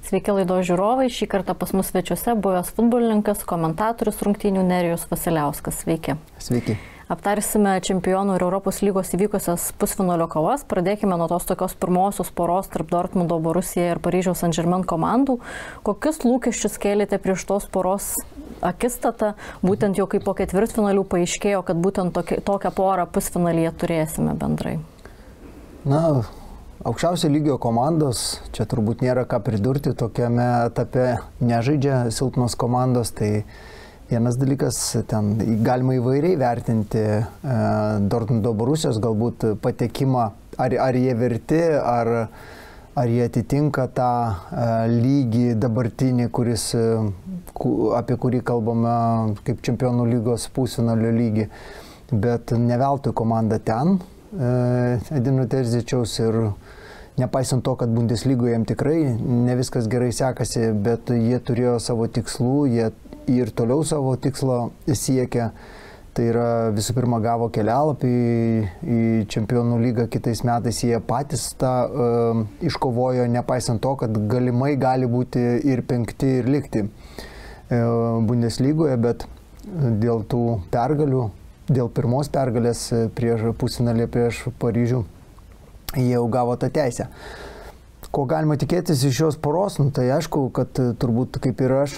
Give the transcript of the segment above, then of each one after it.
Sveiki laidos žiūrovai, šį kartą pas mus svečiuose buvęs futbolininkas, komentatorius rungtynių Nerijus Vasiliauskas. Sveiki. Sveiki. Aptarsime Čempionų ir Europos lygos įvykusias pusfinalio kovas. Pradėkime nuo tos tokios pirmosios poros tarp Dortmundo, Borussia ir Paryžiaus Saint-Germain komandų. Kokius lūkesčius kėlėte prieš tos poros akistatą, būtent jau kaip po ketvirtfinalių paaiškėjo, kad būtent tokią porą pusfinalyje turėsime bendrai? Na, aukščiausio lygio komandos, čia turbūt nėra ką pridurti, tokiame etape nežaidžia silpnos komandos, tai vienas dalykas, ten galima įvairiai vertinti Dortmundo Borussios galbūt patekimą, ar jie verti, ar jie atitinka tą lygį dabartinį, apie kurį kalbame kaip Čempionų lygos pusfinalio lygį, bet ne veltui komanda ten, Edino Terzičiaus, ir nepaisant to, kad Bundeslygoje jiems tikrai ne viskas gerai sekasi, bet jie turėjo savo tikslų, jie ir toliau savo tikslo siekia. Tai yra visų pirma gavo kelialapį į Čempionų lygą kitais metais, jie patys tą iškovojo, nepaisant to, kad galimai gali būti ir penkti ir likti Bundeslygoje, bet dėl tų pergalių, dėl pirmos pergalės prieš pusfinalį prieš Paryžių, jie jau gavo tą teisę. Ko galima tikėtis iš šios poros? Tai aišku, kad turbūt kaip ir aš,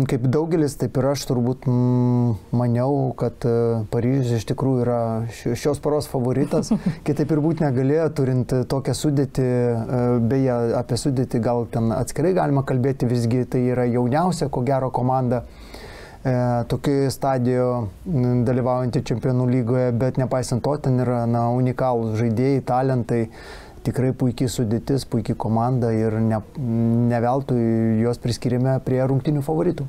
kaip daugelis, taip ir aš turbūt maniau, kad Paryžius iš tikrųjų yra šios poros favoritas. Kitaip ir būti negalėjo, turint tokią sudėtį, beje, apie sudėtį gal ten atskirai galima kalbėti, visgi tai yra jauniausia, ko gero, komanda tokioje stadijoje dalyvaujantį Čempionų lygoje, bet nepaisant to, ten yra unikalūs žaidėjai, talentai, tikrai puikiai sudėtis, puikiai komanda ir ne veltui juos priskiriame prie rungtynių favoritų.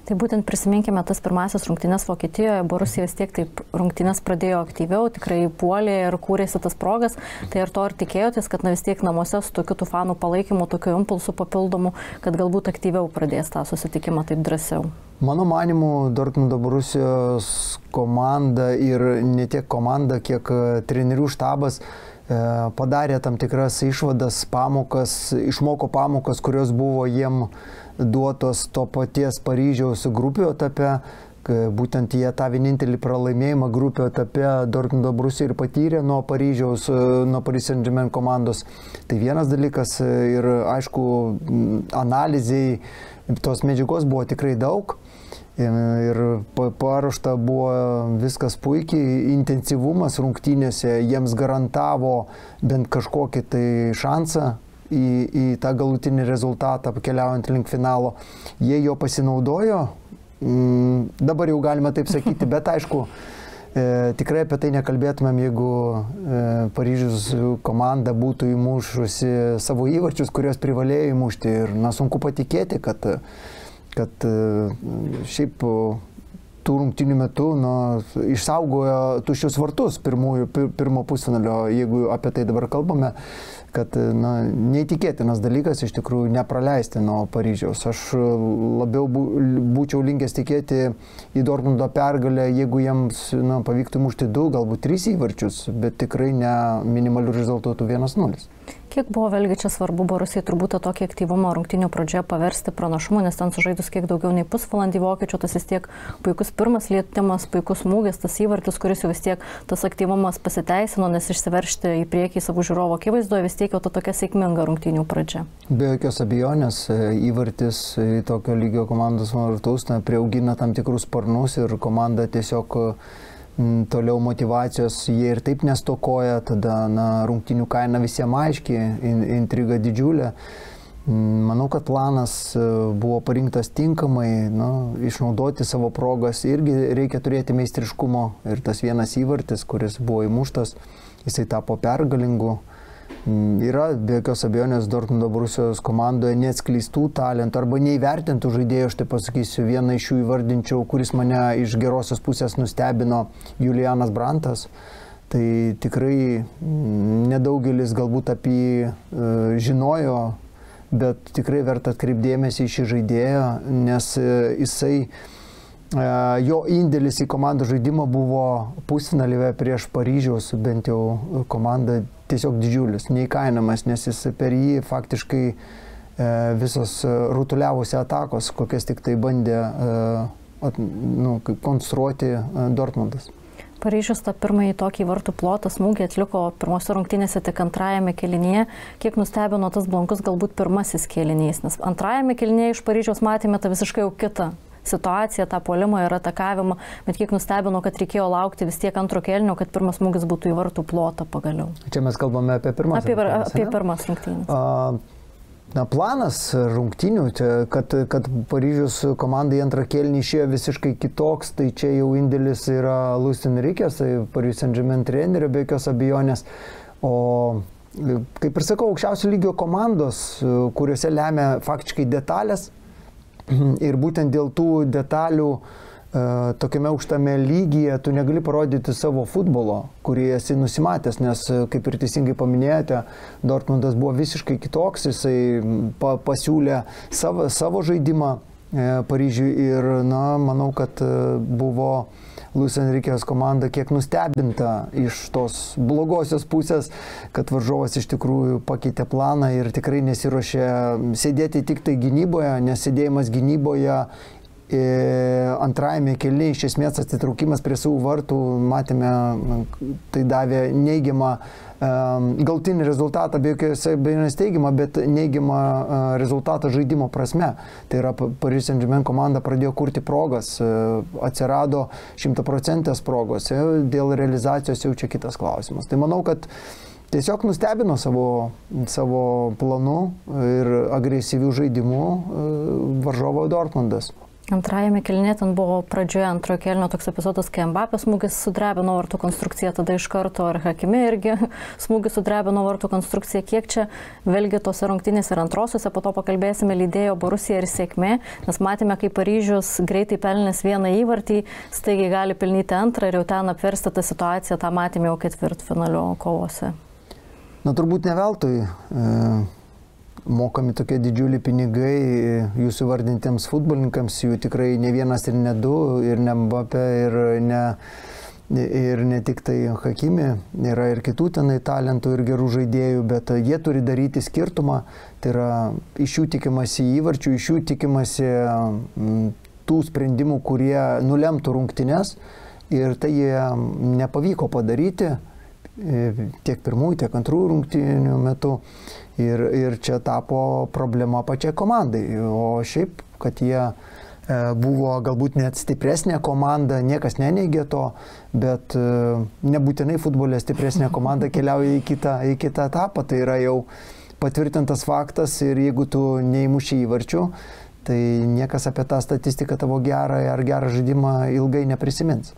Tai būtent prisiminkime tas pirmasis rungtynės Vokietijoje, Borussia vis tiek taip rungtynės pradėjo aktyviau, tikrai puolė ir kūrėsi tas progas, tai ar to ir tikėjotės, kad vis tiek namuose su tokiu tų fanų palaikymu, tokiu impulsu papildomu, kad galbūt aktyviau pradės tą susitikimą taip drąsiau? Mano manimu, Dortmundo Borussios komanda ir ne tiek komanda, kiek trenerių štabas padarė tam tikras išvadas, pamokas, išmoko pamokas, kurios buvo jiem duotos to paties Paryžiaus grupių etape. Būtent jie tą vienintelį pralaimėjimą grupių etape Dortmundo Borussia ir patyrė nuo Paryžiaus, nuo Paris Saint-Germain komandos. Tai vienas dalykas ir aišku, analizai tos medžiagos buvo tikrai daug. Ir paruošta buvo viskas puikiai, intensyvumas rungtynėse jiems garantavo bent kažkokį tai šansą į tą galutinį rezultatą keliaujant link finalo. Jie jo pasinaudojo, dabar jau galima taip sakyti, bet aišku, tikrai apie tai nekalbėtumėm, jeigu Paryžius komanda būtų įmušusi savo įvarčius, kurios privalėjo įmušti. Ir sunku patikėti, kad šiaip tų rungtynių metu išsaugojo tuščius vartus pirmo pusfinalio, jeigu apie tai dabar kalbame, kad neįtikėtinas dalykas iš tikrųjų nepraleisti nuo Paryžiaus. Aš labiau būčiau linkęs tikėti į Dortmundo pergalę, jeigu jiems pavyktų mušti 2, galbūt 3 įvarčius, bet tikrai ne minimalių rezultatų 1-0. Kiek buvo vėlgi čia svarbu Borussiai turbūt tokį aktyvumą rungtynių pradžioje paversti pranašumu, nes ten sužaidus kiek daugiau nei pusvalandį vokiečių, tas vis tiek puikus pirmas lietimas, puikus smūgis, tas įvartis, kuris jau vis tiek tas aktyvumas pasiteisino, nes išsiveržti į priekį savo žiūrovo akivaizdoje vis tiek jau ta tokia sėkminga rungtynių pradžia. Be jokios abejonės, įvartis į tokio lygio komandos vartus priaugina tam tikrus sparnus ir komanda tiesiog toliau motyvacijos jie ir taip nestokoja, tada rungtynių kaina visiems aiški, intriga didžiulė. Manau, kad planas buvo parinktas tinkamai, išnaudoti savo progas, irgi reikia turėti meistriškumo ir tas vienas įvartis, kuris buvo įmuštas, jisai tapo pergalingu. Yra be jokios abejonės Dortmundo Borussios komandoje neatskleistų talentų arba neįvertintų žaidėjų, aš tai pasakysiu, vieną iš jų įvardinčiau, kuris mane iš gerosios pusės nustebino, Julianas Brandtas. Tai tikrai nedaugelis galbūt apie jį žinojo, bet tikrai verta atkreipdėmėsi į šį žaidėją, nes jisai jo indėlis į komandų žaidimą buvo pusfinalyje prieš Paryžiaus, bent jau komanda tiesiog didžiulis, neįkainamas, nes jis per jį faktiškai visos rutuliavusi atakos, kokias tik tai bandė konstruoti Dortmundas. Paryžius tą pirmąjį tokį vartų plotą smūgį atliko pirmose rungtynėse tik antrajame kėlinyje. Kiek nustebino tas blankus galbūt pirmasis kėlinys, nes antrajame kėlinyje iš Paryžiaus matėme tą visiškai jau kitą situaciją, tą puolimą ir atakavimą, bet kiek nustebino, kad reikėjo laukti vis tiek antro kėlinio, kad pirmas smūgis būtų į vartų plotą pagaliau. Čia mes kalbame apie pirmas rungtynės. Apie pirmas rungtynės. Planas rungtynių, kad Paryžius komanda į antrą kėlinį išėjo visiškai kitoks, tai čia jau indėlis yra Luis Enriquės, tai Paris Saint-Germain trenerio be jokios abejonės. O kaip ir sakau, aukščiausio lygio komandos, kuriuose lemia faktiškai detalės ir būtent dėl tų detalių tokiame aukštame lygyje tu negali parodyti savo futbolo, kurį esi nusimatęs, nes, kaip ir teisingai paminėjote, Dortmundas buvo visiškai kitoks, jisai pasiūlė savo žaidimą Paryžiui ir, manau, kad buvo Luis Enriquės komanda kiek nustebinta iš tos blogosios pusės, kad varžovas iš tikrųjų pakeitė planą ir tikrai nesiruošė sėdėti tik tai gynyboje, nes sėdėjimas gynyboje antrajame kėlinyje iš esmės atsitraukimas prie savų vartų, matėme, tai davė neigiamą galtinį rezultatą, be jokios abejonės teigiamą, bet neigiamą rezultatą žaidimo prasme. Tai yra Paris Saint-Germain komanda pradėjo kurti progas, atsirado 100% progos, dėl realizacijos jau čia kitas klausimas. Tai manau, kad tiesiog nustebino savo planu ir agresyvių žaidimų varžovo Dortmundas. Antrajame kėlinyje ten buvo pradžioje antrojo kėlinio toks epizodas, kai Mbappės smūgis sudrebino vartų konstrukciją, tada iš karto ir Hakimi irgi smūgis sudrebino vartų konstrukciją. Kiek čia vėlgi tose rungtynėse ir antrosiuose, po to pakalbėsime, lydėjo Borusija ir sėkmė, nes matėme, kaip Paryžius greitai pelnęs vieną įvartį, staigiai gali pelnyti antrą ir jau ten apversti tą situaciją, tą matėme jau ketvirtfinalio kovose. Turbūt ne veltui mokami tokie didžiuliai pinigai jūsų vardintiems futbolininkams, jų tikrai ne vienas ir ne du, ir ne Mbappé, ir ne tik tai Hakimi, yra ir kitų tenai talentų ir gerų žaidėjų, bet jie turi daryti skirtumą, tai yra iš jų tikimasi įvarčių, iš jų tikimasi tų sprendimų, kurie nulemtų rungtynes ir tai jie nepavyko padaryti tiek pirmųjų, tiek antrųjų rungtynių metu. Ir čia tapo problema pačiai komandai. O šiaip, kad jie buvo galbūt net stipresnė komanda, niekas neneigė to, bet nebūtinai futbole stipresnė komanda keliauja į kitą etapą. Tai yra jau patvirtintas faktas ir jeigu tu neįmuši įvarčių, tai niekas apie tą statistiką tavo gerą ar gerą žaidimą ilgai neprisimins.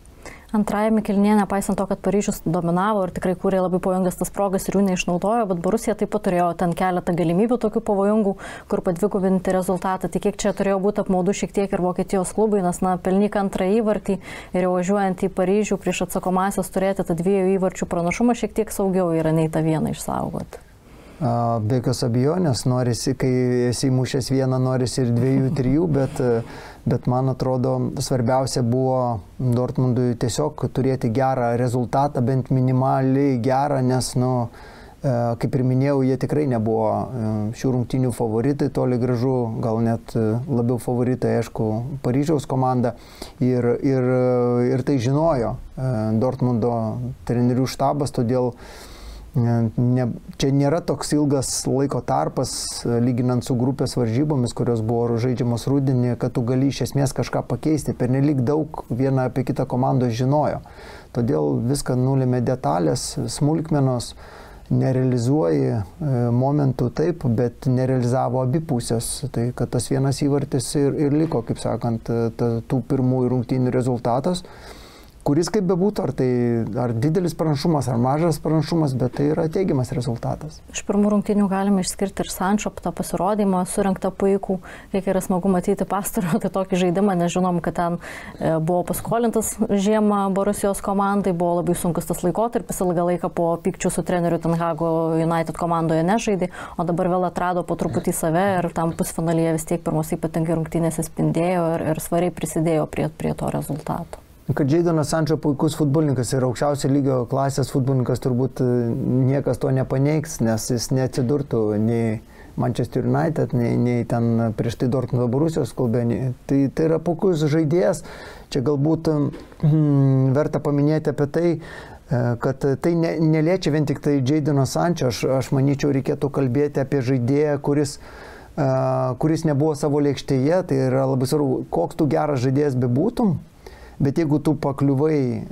Antrajame kėlinyje, nepaisant to, kad Paryžius dominavo ir tikrai kūrė labai pavojingas tas progas ir jų neišnaudojo, bet Borusija taip pat turėjo ten keletą galimybių tokių pavojingų, kur padvigubinti rezultatą. Tai kiek čia turėjo būti apmaudu šiek tiek ir Vokietijos klubui, nes pelnyk antrą įvartį ir jau važiuojant į Paryžių prieš atsakomąsias turėti tą 2 įvarčių pranašumą šiek tiek saugiau yra nei tą vieną išsaugoti. Be jokios abejonės, norisi, kai esi įmušęs vieną, norisi ir 2, 3, bet man atrodo svarbiausia buvo Dortmundui tiesiog turėti gerą rezultatą, bent minimaliai gerą, nes, kaip ir minėjau, jie tikrai nebuvo šių rungtynių favoritai, toli gražu, gal net labiau favoritai, aišku, Paryžiaus komanda ir tai žinojo Dortmundo trenerių štabas, todėl čia nėra toks ilgas laiko tarpas, lyginant su grupės varžybomis, kurios buvo žaidžiamos rudenį, kad tu gali iš esmės kažką pakeisti. Pernelyg daug viena apie kitą komandą žinojo. Todėl viską nulėmė detalės, smulkmenos, nerealizuoji momentų taip, bet nerealizavo abi pusės. Tai kad tas vienas įvartis ir liko, kaip sakant, tų pirmųjų rungtynių rezultatas, kuris kaip bebūtų, ar didelis pranašumas, ar mažas pranašumas, bet tai yra teigiamas rezultatas. Iš pirmų rungtynių galime išskirti ir Sancho tą pasirodymą, surinktą puikų, kiek yra smagu matyti pastarojo, tai tokį žaidimą, nes žinom, kad ten buvo paskolintas žiemą Borusijos komandai, buvo labai sunkus tas laikotarpis, ilgą laiką po pykčių su treneriu Ten Hago United komandoje nežaidė, o dabar vėl atrado po truputį save ir tam pusfinalyje vis tiek pirmos ypatingai rungtynėse spindėjo ir svariai prisidėjo prie to rezultato. Kad Jadon Sancho puikus futbolininkas ir aukščiausio lygio klasės futbolininkas, turbūt niekas to nepaneigs, nes jis neatsidurtų nei Manchester United, nei ten prieš tai Dortmundo Borusijos klube. Tai yra puikus žaidėjas. Čia galbūt verta paminėti apie tai, kad tai neliečia vien tik tai Jadeno Sancho. Aš manyčiau, reikėtų kalbėti apie žaidėją, kuris nebuvo savo lėkštėje. Tai yra labai svarbu, koks tu geras žaidėjas bebūtum. Bet jeigu tu pakliuvai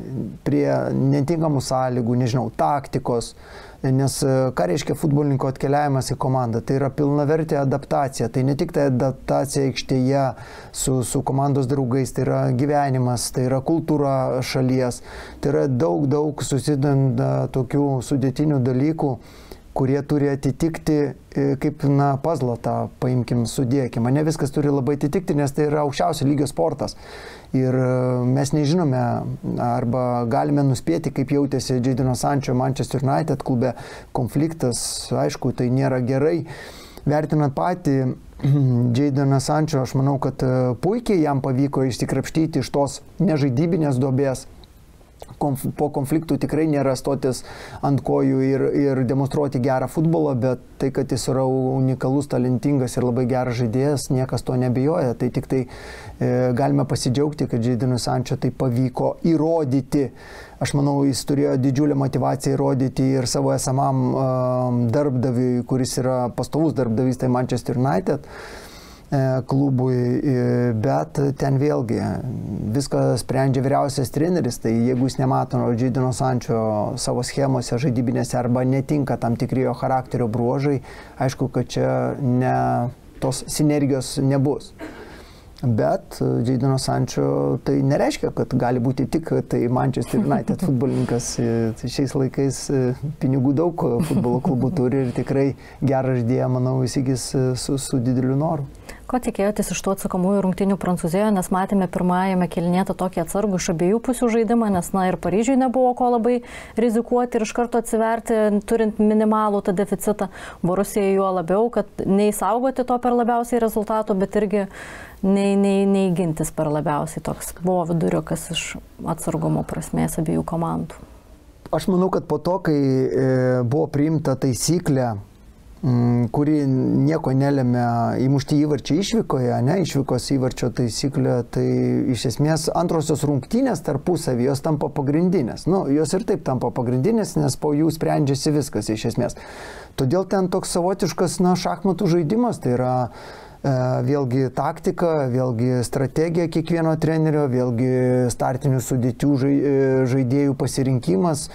prie netinkamų sąlygų, nežinau, taktikos, nes ką reiškia futbolininko atkeliavimas į komandą, tai yra pilnavertė adaptacija, tai ne tik tai adaptacija aikštėje su komandos draugais, tai yra gyvenimas, tai yra kultūra šalies, tai yra daug susideda tokių sudėtinių dalykų, kurie turi atitikti, kaip, puzzle tą paimkim, sudėkim. Ne viskas turi labai atitikti, nes tai yra aukščiausio lygio sportas. Ir mes nežinome, arba galime nuspėti, kaip jautėsi Jadeno Sancho Manchester United klube. Konfliktas, aišku, tai nėra gerai. Vertinant patį Jadeną Sancho, aš manau, kad puikiai jam pavyko išsikrapštyti iš tos nežaidybinės duobės. Po konfliktų tikrai nėra stotis ant kojų ir demonstruoti gerą futbolą, bet tai, kad jis yra unikalus, talentingas ir labai geras žaidėjas, niekas to nebijoja. Tai tik tai galime pasidžiaugti, kad Jadenui Sancho tai pavyko įrodyti. Aš manau, jis turėjo didžiulę motivaciją įrodyti ir savo esamam darbdaviui, kuris yra pastovus darbdavys, tai Manchester United klubui, bet ten vėlgi viską sprendžia vyriausias treneris, tai jeigu jis nemato Jadeno Sancho savo schemose žaidybinėse arba netinka tam tikri jo charakterio bruožai, aišku, kad čia tos sinergijos nebus. Bet Jadeno Sancho tai nereiškia, kad gali būti tik tai Manchester United futbolininkas. Šiais laikais pinigų daug futbolo klubų turi ir tikrai gerą žaidėją, manau, įsigys su dideliu noru. Ko tikėjotės iš tų atsakomųjų rungtynių Prancūzijoje, nes matėme pirmajame kėlinyje tokį atsargų iš abiejų pusių žaidimą, nes ir Paryžiui nebuvo ko labai rizikuoti ir iš karto atsiverti, turint minimalų tą deficitą. Borusijai juo labiau, kad neįsaugoti to per labiausiai rezultatų, bet irgi neįgintis per labiausiai. Toks buvo viduriukas iš atsargumo prasmės abiejų komandų. Aš manau, kad po to, kai buvo priimta taisyklė, kuri nieko nelėmė įmušti įvarčiai išvykoje, išvykos įvarčio taisyklė, tai iš esmės antrosios rungtynės tarpusavy jos tampa pagrindinės. Jos ir taip tampa pagrindinės, nes po jų sprendžiasi viskas iš esmės. Todėl ten toks savotiškas šachmatų žaidimas, tai yra vėlgi taktika, vėlgi strategija kiekvieno trenerio, vėlgi startinių sudėčių žaidėjų pasirinkimas.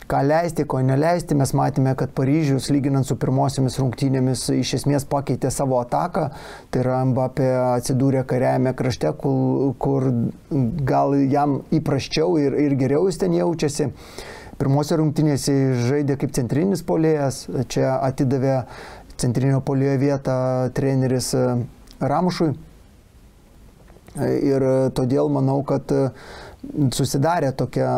Ką leisti, ko neleisti, mes matėme, kad Paryžius, lyginant su pirmosiomis rungtynėmis, iš esmės pakeitė savo ataką. Tai yra Mbappé atsidūrė kairiajame krašte, kur gal jam įprasčiau ir geriau jis ten jaučiasi. Pirmose rungtynėse žaidė kaip centrinis puolėjas, čia atidavė centrinio puolėjo vietą treneris Ramušui. Ir todėl manau, kad susidarė tokia,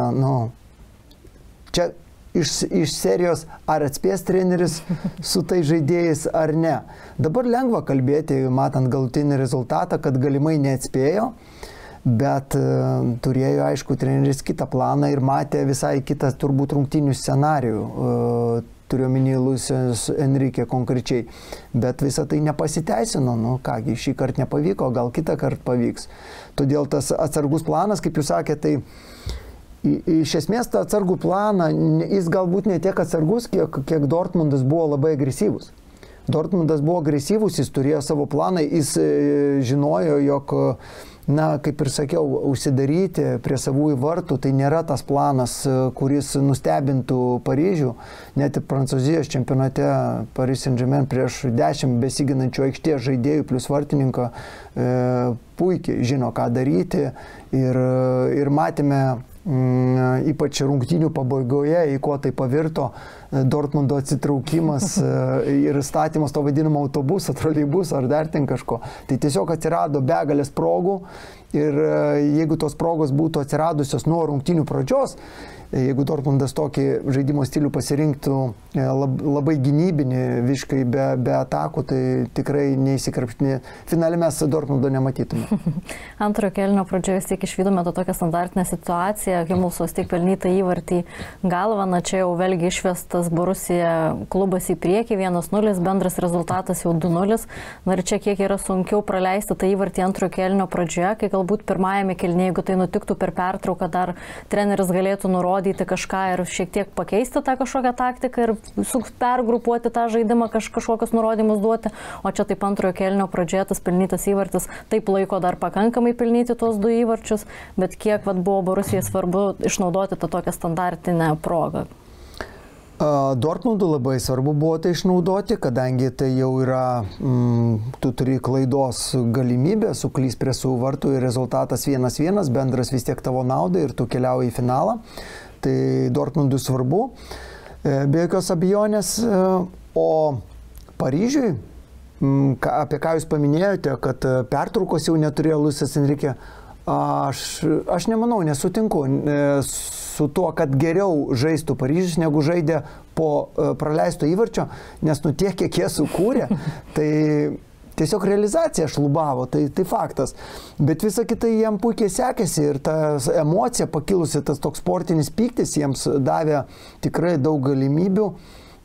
čia iš serijos, ar atspės treneris su tai žaidėjais ar ne. Dabar lengva kalbėti, matant galutinį rezultatą, kad galimai neatspėjo, bet turėjo, aišku, treneris kitą planą ir matė visai kitą turbūt rungtynių scenarijų. Turiuomenį Luis Enrique konkrečiai. Bet visą tai nepasiteisino. Kągi, šį kartą nepavyko, gal kitą kartą pavyks. Todėl tas atsargus planas, kaip jūs sakėte, tai iš esmės tą atsargų planą, jis galbūt ne tiek atsargus, kiek Dortmundas buvo labai agresyvus. Dortmundas buvo agresyvus, jis turėjo savo planą, jis žinojo, jog, kaip ir sakiau, užsidaryti prie savųjų vartų, tai nėra tas planas, kuris nustebintų Paryžių. Net ir Prancūzijos čempionate Paris Saint-Germain prieš 10 besiginančių aikštės žaidėjų plus vartininką puikiai žino, ką daryti ir matėme ypač rungtynių pabaigoje, į ko tai pavirto Dortmundo atsitraukimas ir statymas to vadinamo autobuso, troleibuso ar dar ten kažko. Tai tiesiog atsirado begalės progų ir jeigu tos progos būtų atsiradusios nuo rungtynių pradžios, jeigu Dortmundas tokį žaidimo stilių pasirinktų labai gynybinį, visiškai be atakų, tai tikrai neįsikrapštinė. Finale mes Dortmundo nematytume. Antrojo kėlinio pradžioje tiek išvydome tokią standartinę situaciją, Himmelsas tiek pelnytą įvartį galvą, čia jau vėlgi išvestas įvardytas Borussia klubas į priekį, 1-0, bendras rezultatas jau 2-0. Na ir čia kiek yra sunkiau praleisti tą įvartį antrojo kėlinio pradžioje, kai galbūt pirmajame kėlinyje, jeigu tai nutiktų per pertrauką, dar treneris galėtų nurodyti kažką ir šiek tiek pakeisti tą kažkokią taktiką ir pergrupuoti tą žaidimą, kažkokius nurodymus duoti. O čia taip antrojo kėlinio pradžioje tas pelnytas įvartis, taip laiko dar pakankamai pelnyti tuos 2 įvarčius, bet kiek buvo Borussijai svarbu išnaudoti tą tokią standartinę progą. Dortmundui labai svarbu buvo tai išnaudoti, kadangi tai jau yra, tu turi klaidos galimybę, suklys prie savo vartų ir rezultatas 1-1, bendras vis tiek tavo naudai ir tu keliauji į finalą. Tai Dortmundui svarbu, be jokios abejonės, o Paryžiui, apie ką jūs paminėjote, kad pertraukos jau neturėjo Luisas Enrique, aš nemanau, nesutinku su tuo, kad geriau žaistų Paryžius, negu žaidė po praleisto įvarčio, nes tiek, kiek jie sukūrė, tai tiesiog realizacija šlubavo, tai faktas. Bet visa kita jiem puikiai sekėsi ir ta emocija pakilusi, tas toks sportinis pyktis jiems davė tikrai daug galimybių,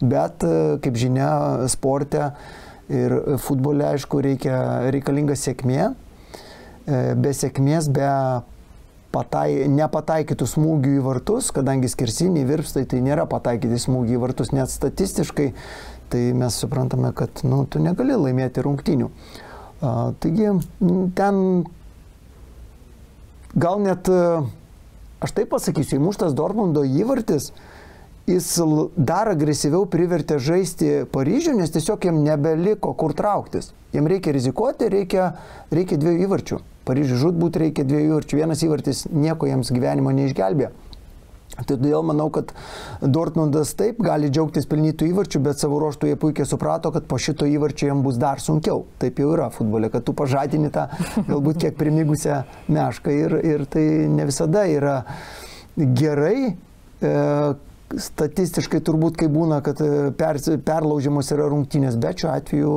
bet, kaip žinia, sporte ir futbole, aišku, reikalinga sėkmė. Be sėkmės, be nepataikytų smūgių į vartus, kadangi skersiniai virpstai, tai nėra pataikyti smūgių į vartus, net statistiškai, tai mes suprantame, kad tu negali laimėti rungtynių. Taigi ten gal net, aš taip pasakysiu, įmuštas Dortmundo įvartis, jis dar agresyviau privertė žaisti Paryžių, nes tiesiog jiem nebeliko kur trauktis. Jiem reikia rizikuoti, reikia 2 įvarčių. Paryžiui žūtbūt reikia 2 įvarčių. Vienas įvartis nieko jiems gyvenimo neišgelbė. Tai todėl manau, kad Dortmundas taip gali džiaugtis pelnytų įvarčių, bet savo ruožtų jie puikiai suprato, kad po šito įvarčio jiems bus dar sunkiau. Taip jau yra futbole, kad tu pažadini tą galbūt kiek primigusią mešką ir tai ne visada yra gerai. Statistiškai turbūt, kai būna, kad perlaužiamos yra rungtynės, bet šiuo atveju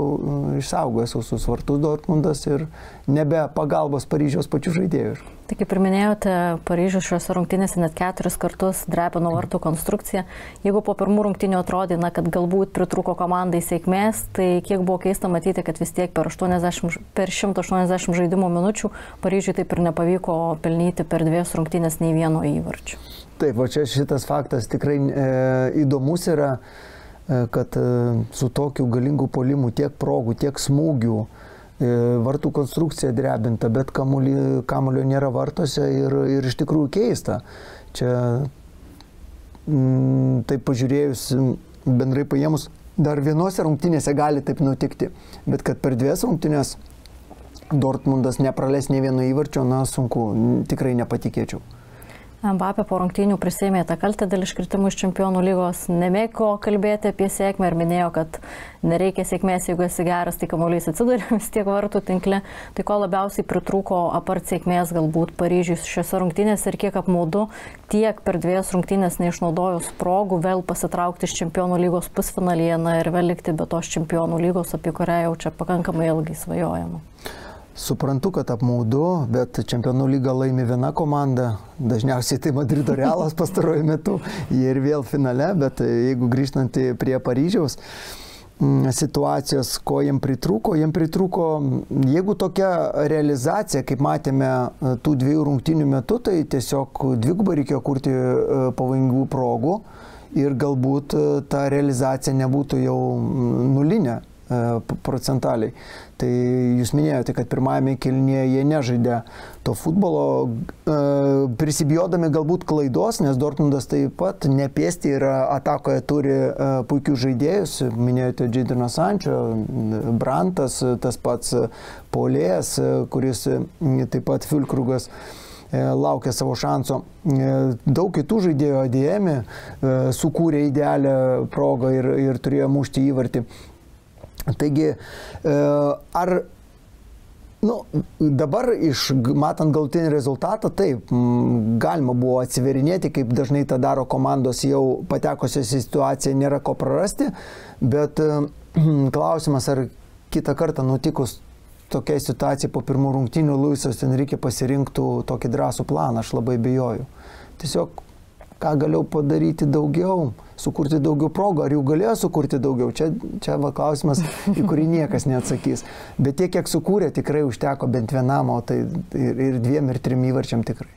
išsaugoja visus vartus Dortmundas ir nebe pagalbos Paryžiaus pačių žaidėjų. Tai kaip ir minėjote, Paryžius šiuose rungtynėse net 4 kartus drebino vartų konstrukciją. Jeigu po pirmų rungtynių atrodė, kad galbūt pritrūko komandai sėkmės, tai kiek buvo keista matyti, kad vis tiek per 180 žaidimo minučių Paryžiui taip ir nepavyko pelnyti per 2 rungtynės nei vieno įvarčio. Taip, o čia šitas faktas tikrai įdomus yra, kad su tokiu galingu puolimu tiek progų, tiek smūgių, vartų konstrukcija drebinta, bet kamulio nėra vartuose ir iš tikrųjų keista. Čia taip pažiūrėjus, bendrai paėmus, dar vienose rungtynėse gali taip nutikti, bet kad per 2 rungtynės Dortmundas nepraleis nei vieno įvarčio, sunku, tikrai nepatikėčiau. Mbappé po rungtynių prisėmė tą kaltę dėl iškritimų iš Čempionų lygos, nemėgo kalbėti apie sėkmę ir minėjo, kad nereikia sėkmės, jeigu esi geras, tai kamuolys atsiduria vis tiek vartų tinkle. Tai ko labiausiai pritrūko apart sėkmės galbūt Paryžiui šiose rungtynėse ir kiek apmaudu tiek per 2 rungtynės neišnaudojus progų vėl pasitraukti iš Čempionų lygos pusfinalyje ir vėl likti be tos Čempionų lygos, apie kurią jau čia pakankamai ilgai svajojama. Suprantu, kad apmaudu, bet Čempionų lygą laimi viena komanda, dažniausiai tai Madrido Realas pastaruoju metu, jie ir vėl finale, bet jeigu grįžtant prie Paryžiaus situacijos, ko jiem pritrūko, jeigu tokia realizacija, kaip matėme tų 2 rungtynių metu, tai tiesiog dvigubai reikėjo kurti pavojingų progų ir galbūt ta realizacija nebūtų jau nulinė procentaliai. Tai jūs minėjote, kad pirmajame kėlinyje jie nežaidė to futbolo, prisibijodami galbūt klaidos, nes Dortmundas taip pat nepėsti ir atakoje turi puikių žaidėjus. Minėjote Jadon Sancho, Brantas, tas pats Polėjas, kuris taip pat Füllkrugas laukia savo šanso. Daug kitų žaidėjų ADM sukūrė idealią progą ir turėjo mušti įvartį. Taigi, dabar matant galutinį rezultatą, taip, galima buvo atsiverinėti, kaip dažnai tą daro komandos jau patekusios į situaciją, nėra ko prarasti, bet klausimas, ar kitą kartą nutikus tokiai situacijai po pirmų rungtynių Luisas Enrique pasirinktų tokį drąsų planą, aš labai bijoju. Tiesiog ką galėjau padaryti daugiau, sukurti daugiau progų, ar jau galėjo sukurti daugiau, čia va klausimas, į kurį niekas neatsakys. Bet tiek, kiek sukūrė, tikrai užteko bent vienam, o tai ir 2 ir 3 įvarčiam tikrai.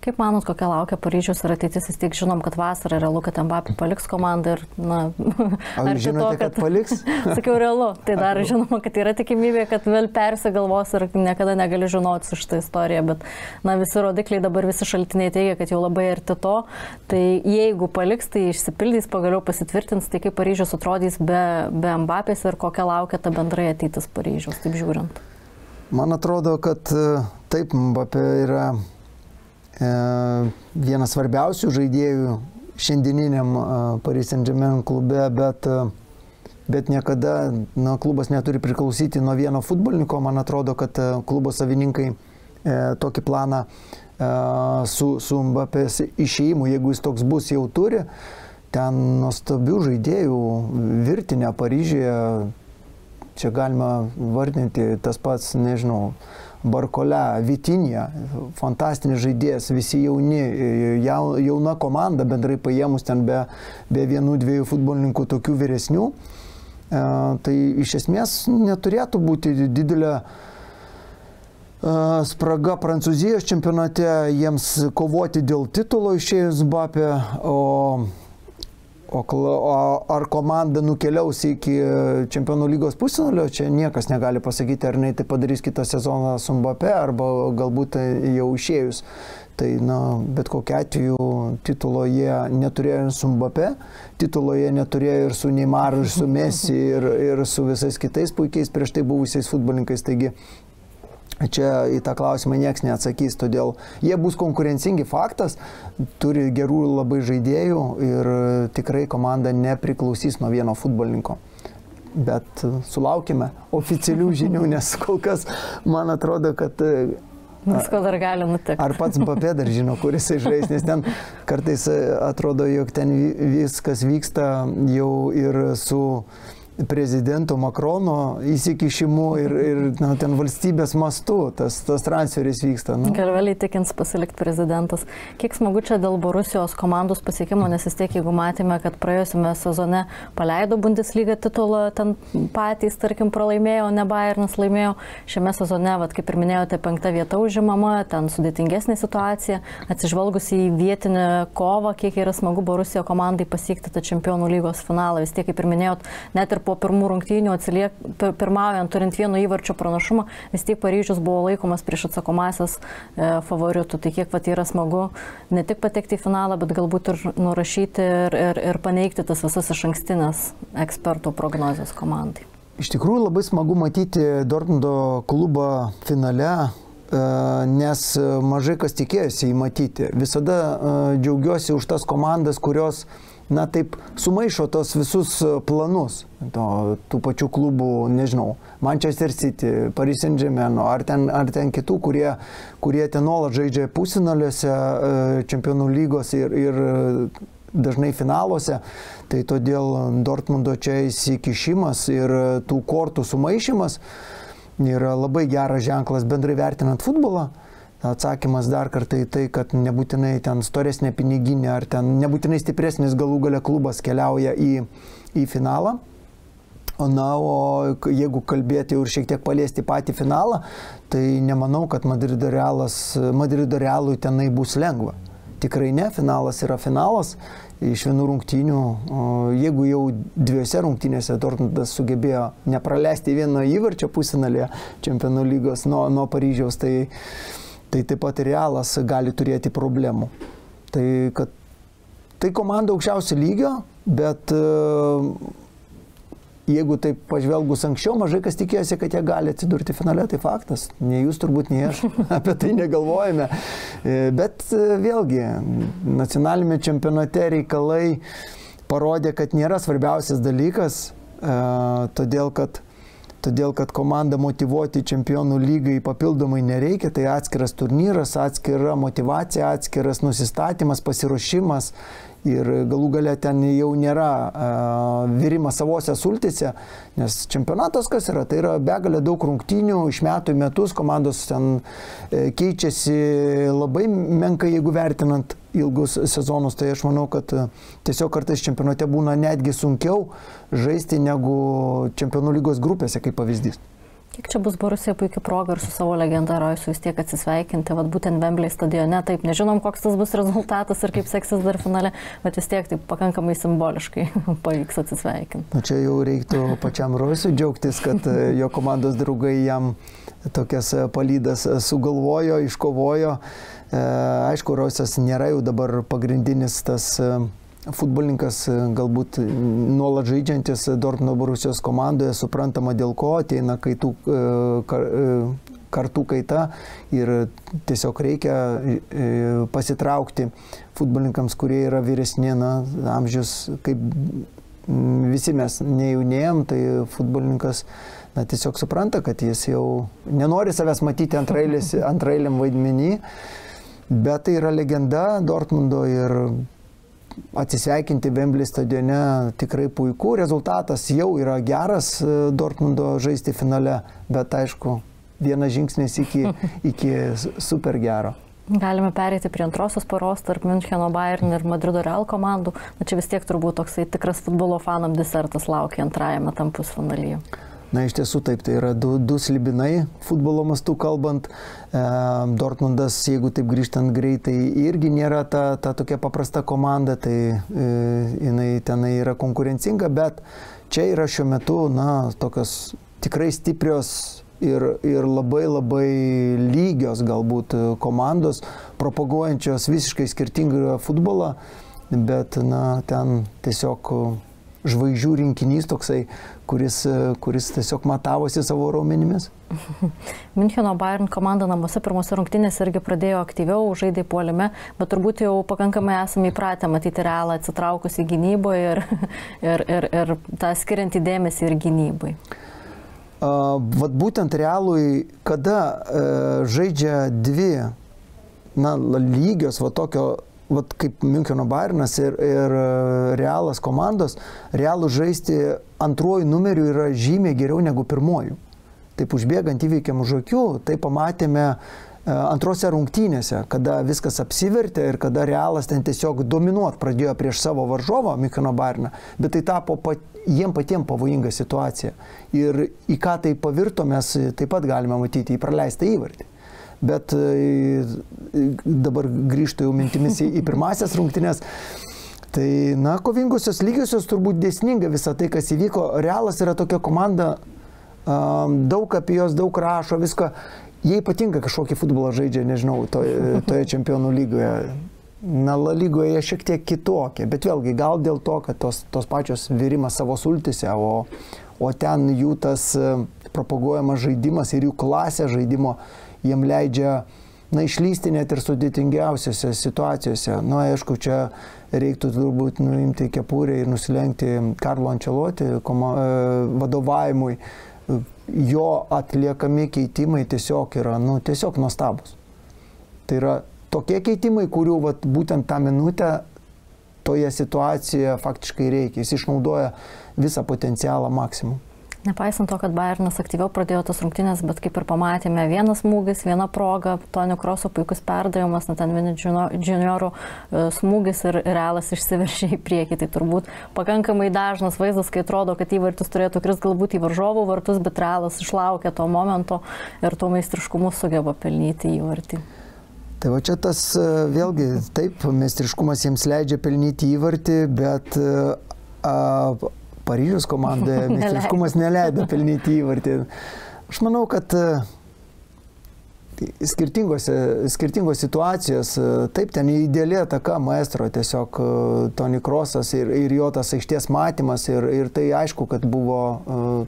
Kaip manot, kokia laukia Paryžiaus ir ateitis? Vis tiek žinom, kad vasarą realu, kad Mbappé paliks komandą ir, na... Ar žinote, kad paliks? Sakiau, realu. Tai dar žinoma, kad yra tikimybė, kad vėl persigalvos ir niekada negali žinoti su šitą istoriją, bet, na, visi rodikliai dabar, visi šaltiniai teigia, kad jau labai arti to. Tai jeigu paliks, tai išsipildys, pagaliau pasitvirtins, tai kaip Paryžius atrodys be Mbappės ir kokia laukia ta bendrai ateitis Paryžiaus, taip žiūrint. Man atrodo, kad taip, Mbappé yra vienas svarbiausių žaidėjų šiandieniniam Paris Saint-Germain klube, bet niekada klubas neturi priklausyti nuo vieno futbolininko. Man atrodo, kad klubo savininkai tokį planą su Mbappės išėjimu, jeigu jis toks bus, jau turi. Ten nuostabių žaidėjų virtinę Paryžiuje. Čia galima vardinti tas pats, nežinau, Barkolė, Vitinija, fantastinis žaidėjas, visi jauni, jauna komanda, bendrai paėmus ten be 1-2 futbolininkų tokių vyresnių. Tai iš esmės neturėtų būti didelė spraga Prancūzijos čempionate, jiems kovoti dėl titulo išėjus Mbappé, ar komanda nukeliaus iki Čempionų lygos pusfinalio, čia niekas negali pasakyti, ar jinai tai padarys kitą sezoną su Mbappé, arba galbūt jau išėjus. Tai, bet kokiu atveju titulo jie neturėjo ir su Mbappé, titulo jie neturėjo ir su Neymaru, ir su Messi, ir su visais kitais puikiais prieš tai buvusiais futbolininkais. Taigi, čia į tą klausimą nieks neatsakys, todėl jie bus konkurencingi, faktas, turi gerų labai žaidėjų ir tikrai komanda nepriklausys nuo vieno futbolininko. Bet sulaukime oficialių žinių, nes kol kas man atrodo, kad... Visko dar gali nutikti. Ar pats Mbappé dar žino, kur jisai žais, nes ten kartais atrodo, jog ten viskas vyksta jau ir su prezidento Makrono įsikišimu ir ten valstybės mastu tas transferis vyksta. Gal vėl įtikins pasilikti prezidentas. Kiek smagu čia dėl Borusijos komandos pasiekimo, nes vis tiek, jeigu matėme, kad praėjusiame sezone paleido Bundesliga titulą, ten patys, tarkim, pralaimėjo, ne Bayernas laimėjo. Šiame sezone, kaip ir minėjote, 5. vieta užimama, ten sudėtingesnė situacija. Atsižvelgus į vietinę kovą, kiek yra smagu Borusijo komandai pasiekti tą Čempionų lygos finalą. Vis tiek, kaip ir minėjot, net ir po pirmų rungtynių pirmaujant, turint 1 įvarčio pranašumą, vis tiek Paryžius buvo laikomas prieš atsakomąsias favoritų. Tai kiek yra smagu ne tik patekti į finalą, bet galbūt ir nurašyti ir paneigti tas visas išankstinės ekspertų prognozės komandai. Iš tikrųjų labai smagu matyti Dortmundo klubą finale, nes mažai kas tikėjosi jį matyti. Visada džiaugiuosi už tas komandas, kurios taip sumaišo tos visus planus, tų pačių klubų, nežinau, Manchester City, Paris Saint-Germain, ar ten kitų, kurie ten nuolat žaidžia pusfinaliuose Čempionų lygos ir dažnai finaluose. Tai todėl Dortmundo čia įsikišimas ir tų kortų sumaišymas yra labai geras ženklas bendrai vertinant futbolą. Atsakymas dar kartą į tai, kad nebūtinai ten storesnė piniginė ar ten nebūtinai stipresnis galų gale klubas keliauja į finalą. O jeigu kalbėti ir šiek tiek paliesti patį finalą, tai nemanau, kad Madrido Realui tenai bus lengva. Tikrai ne, finalas yra finalas. Iš 1 rungtynių, jeigu jau 2 rungtynėse Dortmundas sugebėjo nepraleisti 1 įvarčio pusfinalyje Čempionų lygos nuo Paryžiaus, tai taip pat ir Realas gali turėti problemų. Tai komanda aukščiausio lygio, bet jeigu taip pažvelgus anksčiau, mažai kas tikėjosi, kad jie gali atsidurti finale, tai faktas. Ne jūs turbūt, ne aš apie tai negalvojame. Bet vėlgi, nacionalinėme čempionate reikalai parodė, kad nėra svarbiausias dalykas, todėl kad komandą motyvuoti Čempionų lygai papildomai nereikia, tai atskiras turnyras, atskira motyvacija, atskiras nusistatymas, pasiruošimas ir galų gale ten jau nėra virimas savose sultise, nes čempionatas kas yra? Tai yra begalė daug rungtynių, iš metų į metus komandos ten keičiasi labai menkai, jeigu vertinant ilgus sezonus, tai aš manau, kad tiesiog kartais čempionate būna netgi sunkiau žaisti negu čempionų lygos grupėse, kaip pavyzdys. Kiek čia bus Borusija puikia proga ir su savo legenda Roysu vis tiek atsisveikinti, vat būtent Wembley stadione, taip, nežinom, koks tas bus rezultatas ir kaip seksis dar finale, bet vis tiek taip pakankamai simboliškai pavyks atsisveikinti. Na čia jau reiktų pačiam Roysui džiaugtis, kad jo komandos draugai jam tokias palydas sugalvojo, iškovojo. Aišku, Roysas nėra jau dabar pagrindinis tas futbolininkas, galbūt nuolat žaidžiantis Dortmundo Borusijos komandoje, suprantama dėl ko, ateina kartų kaita ir tiesiog reikia pasitraukti futbolininkams, kurie yra vyresni, amžius, kaip visi mes nejaunėjom, tai futbolininkas tiesiog supranta, kad jis jau nenori savęs matyti antraeiliam vaidmenį, bet tai yra legenda Dortmundo ir atsisveikinti Wembley stadione tikrai puiku. Rezultatas jau yra geras Dortmundo žaisti finale, bet aišku, vienas žingsnis iki super gero. Galime pereiti prie antrosios poros tarp Müncheno Bayern ir Madrido Real komandų. Na čia vis tiek turbūt toksai tikras futbolo fanam desertas laukia antrajame tam pusfinalyje. Na, iš tiesų taip, tai yra du slibinai futbolo mastu kalbant. Dortmundas, jeigu taip grįžtant greitai, irgi nėra ta tokia paprasta komanda, tai jinai tenai yra konkurencinga, bet čia yra šiuo metu, tokios tikrai stiprios ir labai labai lygios galbūt komandos, propaguojančios visiškai skirtingą futbolą, bet ten tiesiog žvaigždžių rinkinys toksai, kuris tiesiog matavosi savo raumenimis. Müncheno Bayern komanda namuose pirmose rungtynėse irgi pradėjo aktyviau, žaidė puolime, bet turbūt jau pakankamai esame įpratę matyti Realą atsitraukusi gynyboje ir tą skiriantį dėmesį ir gynybai. Vat būtent Realui, kada žaidžia dvi lygios, tokio kaip Müncheno Bayernas ir Realas komandos, Realų žaisti antruoju numeriu yra žymiai geriau negu pirmuoju. Taip užbėgant įvykiam už akių, tai pamatėme antrose rungtynėse, kada viskas apsivertė ir kada Realas ten tiesiog dominuot pradėjo prieš savo varžovą Müncheno Bayerną, bet tai tapo jiem patiem pavojinga situacija. Ir į ką tai pavirto, mes taip pat galime matyti į praleistą įvartį. Bet dabar grįžtu jau mintimis į pirmasias rungtynes. Tai, kovingosios lygiosios turbūt dėsninga visą tai, kas įvyko. Realas yra tokia komanda, daug apie jos, daug rašo, viską. Jie ypatinga kažkokį futbolą žaidžia, nežinau, toje čempionų lygoje. La lygoje jie šiek tiek kitokie, bet vėlgi gal dėl to, kad tos pačios virimas savo sultise, o ten jų tas propaguojamas žaidimas ir jų klasė žaidimo jiem leidžia išlysti net ir sudėtingiausiose situacijose. Aišku, čia reiktų turbūt nuimti kepurę ir nusilenkti Carlo Ancelotti vadovavimui. Jo atliekami keitimai tiesiog yra tiesiog nuostabus. Tai yra tokie keitimai, kurių būtent tą minutę toje situacijoje faktiškai reikia. Jis išnaudoja visą potencialą maksimum. Nepaisant to, kad Bayernas aktyviau pradėjo tas rungtynės, bet kaip ir pamatėme, vienas smūgis, viena proga, Tonio Kroso puikus perdavimas, ten vieni juniorų smūgis ir Realas išsiveržė į priekį. Tai turbūt pakankamai dažnas vaizdas, kai atrodo, kad įvartis turėtų krist galbūt į varžovų vartus, bet Realas išlaukė to momento ir tuo meistriškumu sugeba pelnyti įvartį. Tai va čia tas vėlgi, taip, meistriškumas jiems leidžia pelnyti įvartį, bet Paryžiaus komandoje meistriškumas neleido pelnyti įvartį. Aš manau, kad skirtingos situacijos, taip, ten ideali ataka maestro, tiesiog Toni Krosas ir jo tas aikštės matymas ir tai aišku, kad buvo,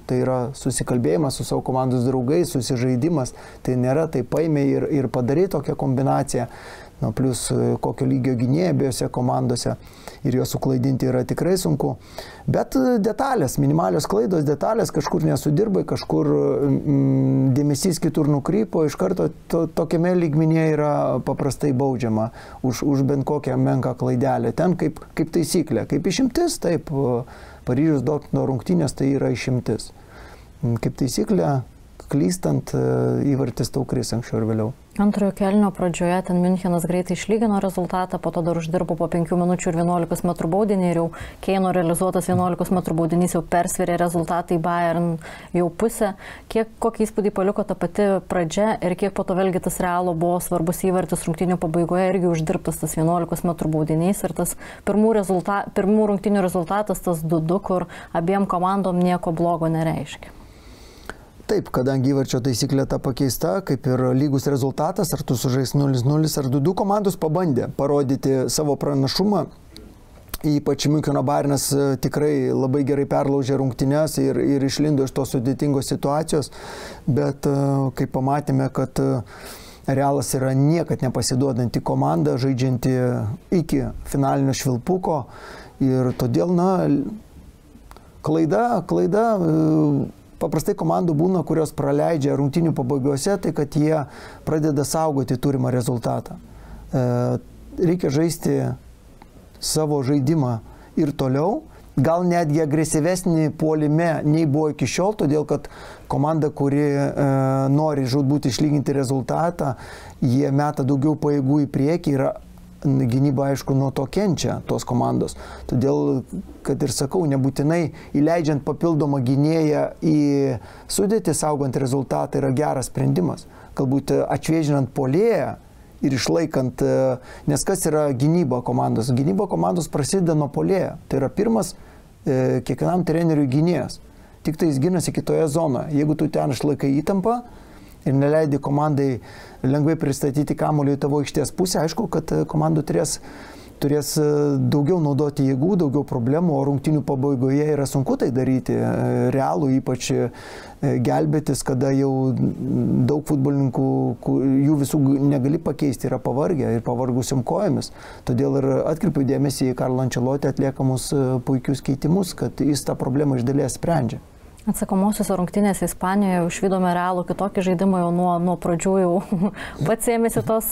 tai yra susikalbėjimas su savo komandos draugais, susižaidimas, tai nėra, tai paėmė ir padarė tokią kombinaciją. Plus kokio lygio gynėjai abiejose komandose ir juos suklaidinti yra tikrai sunku. Bet detalės, minimalios klaidos, detalės, kažkur nesudirbai, kažkur dėmesys kitur nukrypo, iš karto tokiame lygmenyje yra paprastai baudžiama už bent kokią menką klaidelę. Ten kaip taisyklė, kaip išimtis, taip, Paryžiaus Dortmundo rungtynės tai yra išimtis. Kaip taisyklė, klystant įvartis tau kris anksčiau ir vėliau. Antrojo kėlinio pradžioje ten Münchenas greitai išlygino rezultatą, po to dar uždirbo po 5 minučių ir 11 metrų baudinį ir jau Keino realizuotas 11 metrų baudinys jau persvėrė rezultatai Bayern jau pusę. Kokį įspūdį paliko ta pati pradžia ir kiek po to vėlgi tas Realo buvo svarbus įvartis rungtynių pabaigoje irgi uždirbtas tas 11 metrų baudinys ir tas pirmų rungtynių rezultatas tas 2-2, kur abiem komandom nieko blogo nereiškia. Taip, kadangi įvarčio taisyklė ta pakeista, kaip ir lygus rezultatas, ar tu sužais 0-0 ar 2-2, komandos pabandė parodyti savo pranašumą. Ypač Miuncheno Bayernas tikrai labai gerai perlaužė rungtynes ir išlindo iš tos sudėtingos situacijos, bet kai pamatėme, kad Realas yra niekad nepasiduodanti komanda, žaidžianti iki finalinio švilpuko ir todėl, klaida paprastai komandų būna, kurios praleidžia rungtynių pabaigose, tai kad jie pradeda saugoti turimą rezultatą. Reikia žaisti savo žaidimą ir toliau, gal netgi agresyvesnį puolime nei buvo iki šiol, todėl kad komanda, kuri nori žūtbūt išlyginti rezultatą, jie meta daugiau pajėgų į priekį ir gynyba, aišku, nuo to kenčia tos komandos. Todėl, kad ir sakau, nebūtinai įleidžiant papildomą gynėją į sudėtį, saugant rezultatą yra geras sprendimas. Galbūt atšviežinant puolėją ir išlaikant, nes kas yra gynyba komandos? Gynyba komandos prasideda nuo puolėjo. Tai yra pirmas kiekvienam treneriui gynėjas. Tik tai jis ginasi kitoje zonoje. Jeigu tu ten išlaikai įtampą ir neleidi komandai lengvai pristatyti kamuolį į tavo aikštės pusę, aišku, kad komandų turės daugiau naudoti jėgų, daugiau problemų, o rungtynių pabaigoje yra sunku tai daryti. Realų ypač gelbėtis, kada jau daug futbolininkų, jų visų negali pakeisti, yra pavargę ir pavargusiom kojomis. Todėl ir atkreipiu dėmesį į Carlo Ancelotti atliekamus puikius keitimus, kad jis tą problemą iš dalies sprendžia. Atsakomosios rungtynėse Ispanijoje išvydome Realų kitokį žaidimą jau nuo pradžių jau pats ėmėsi tos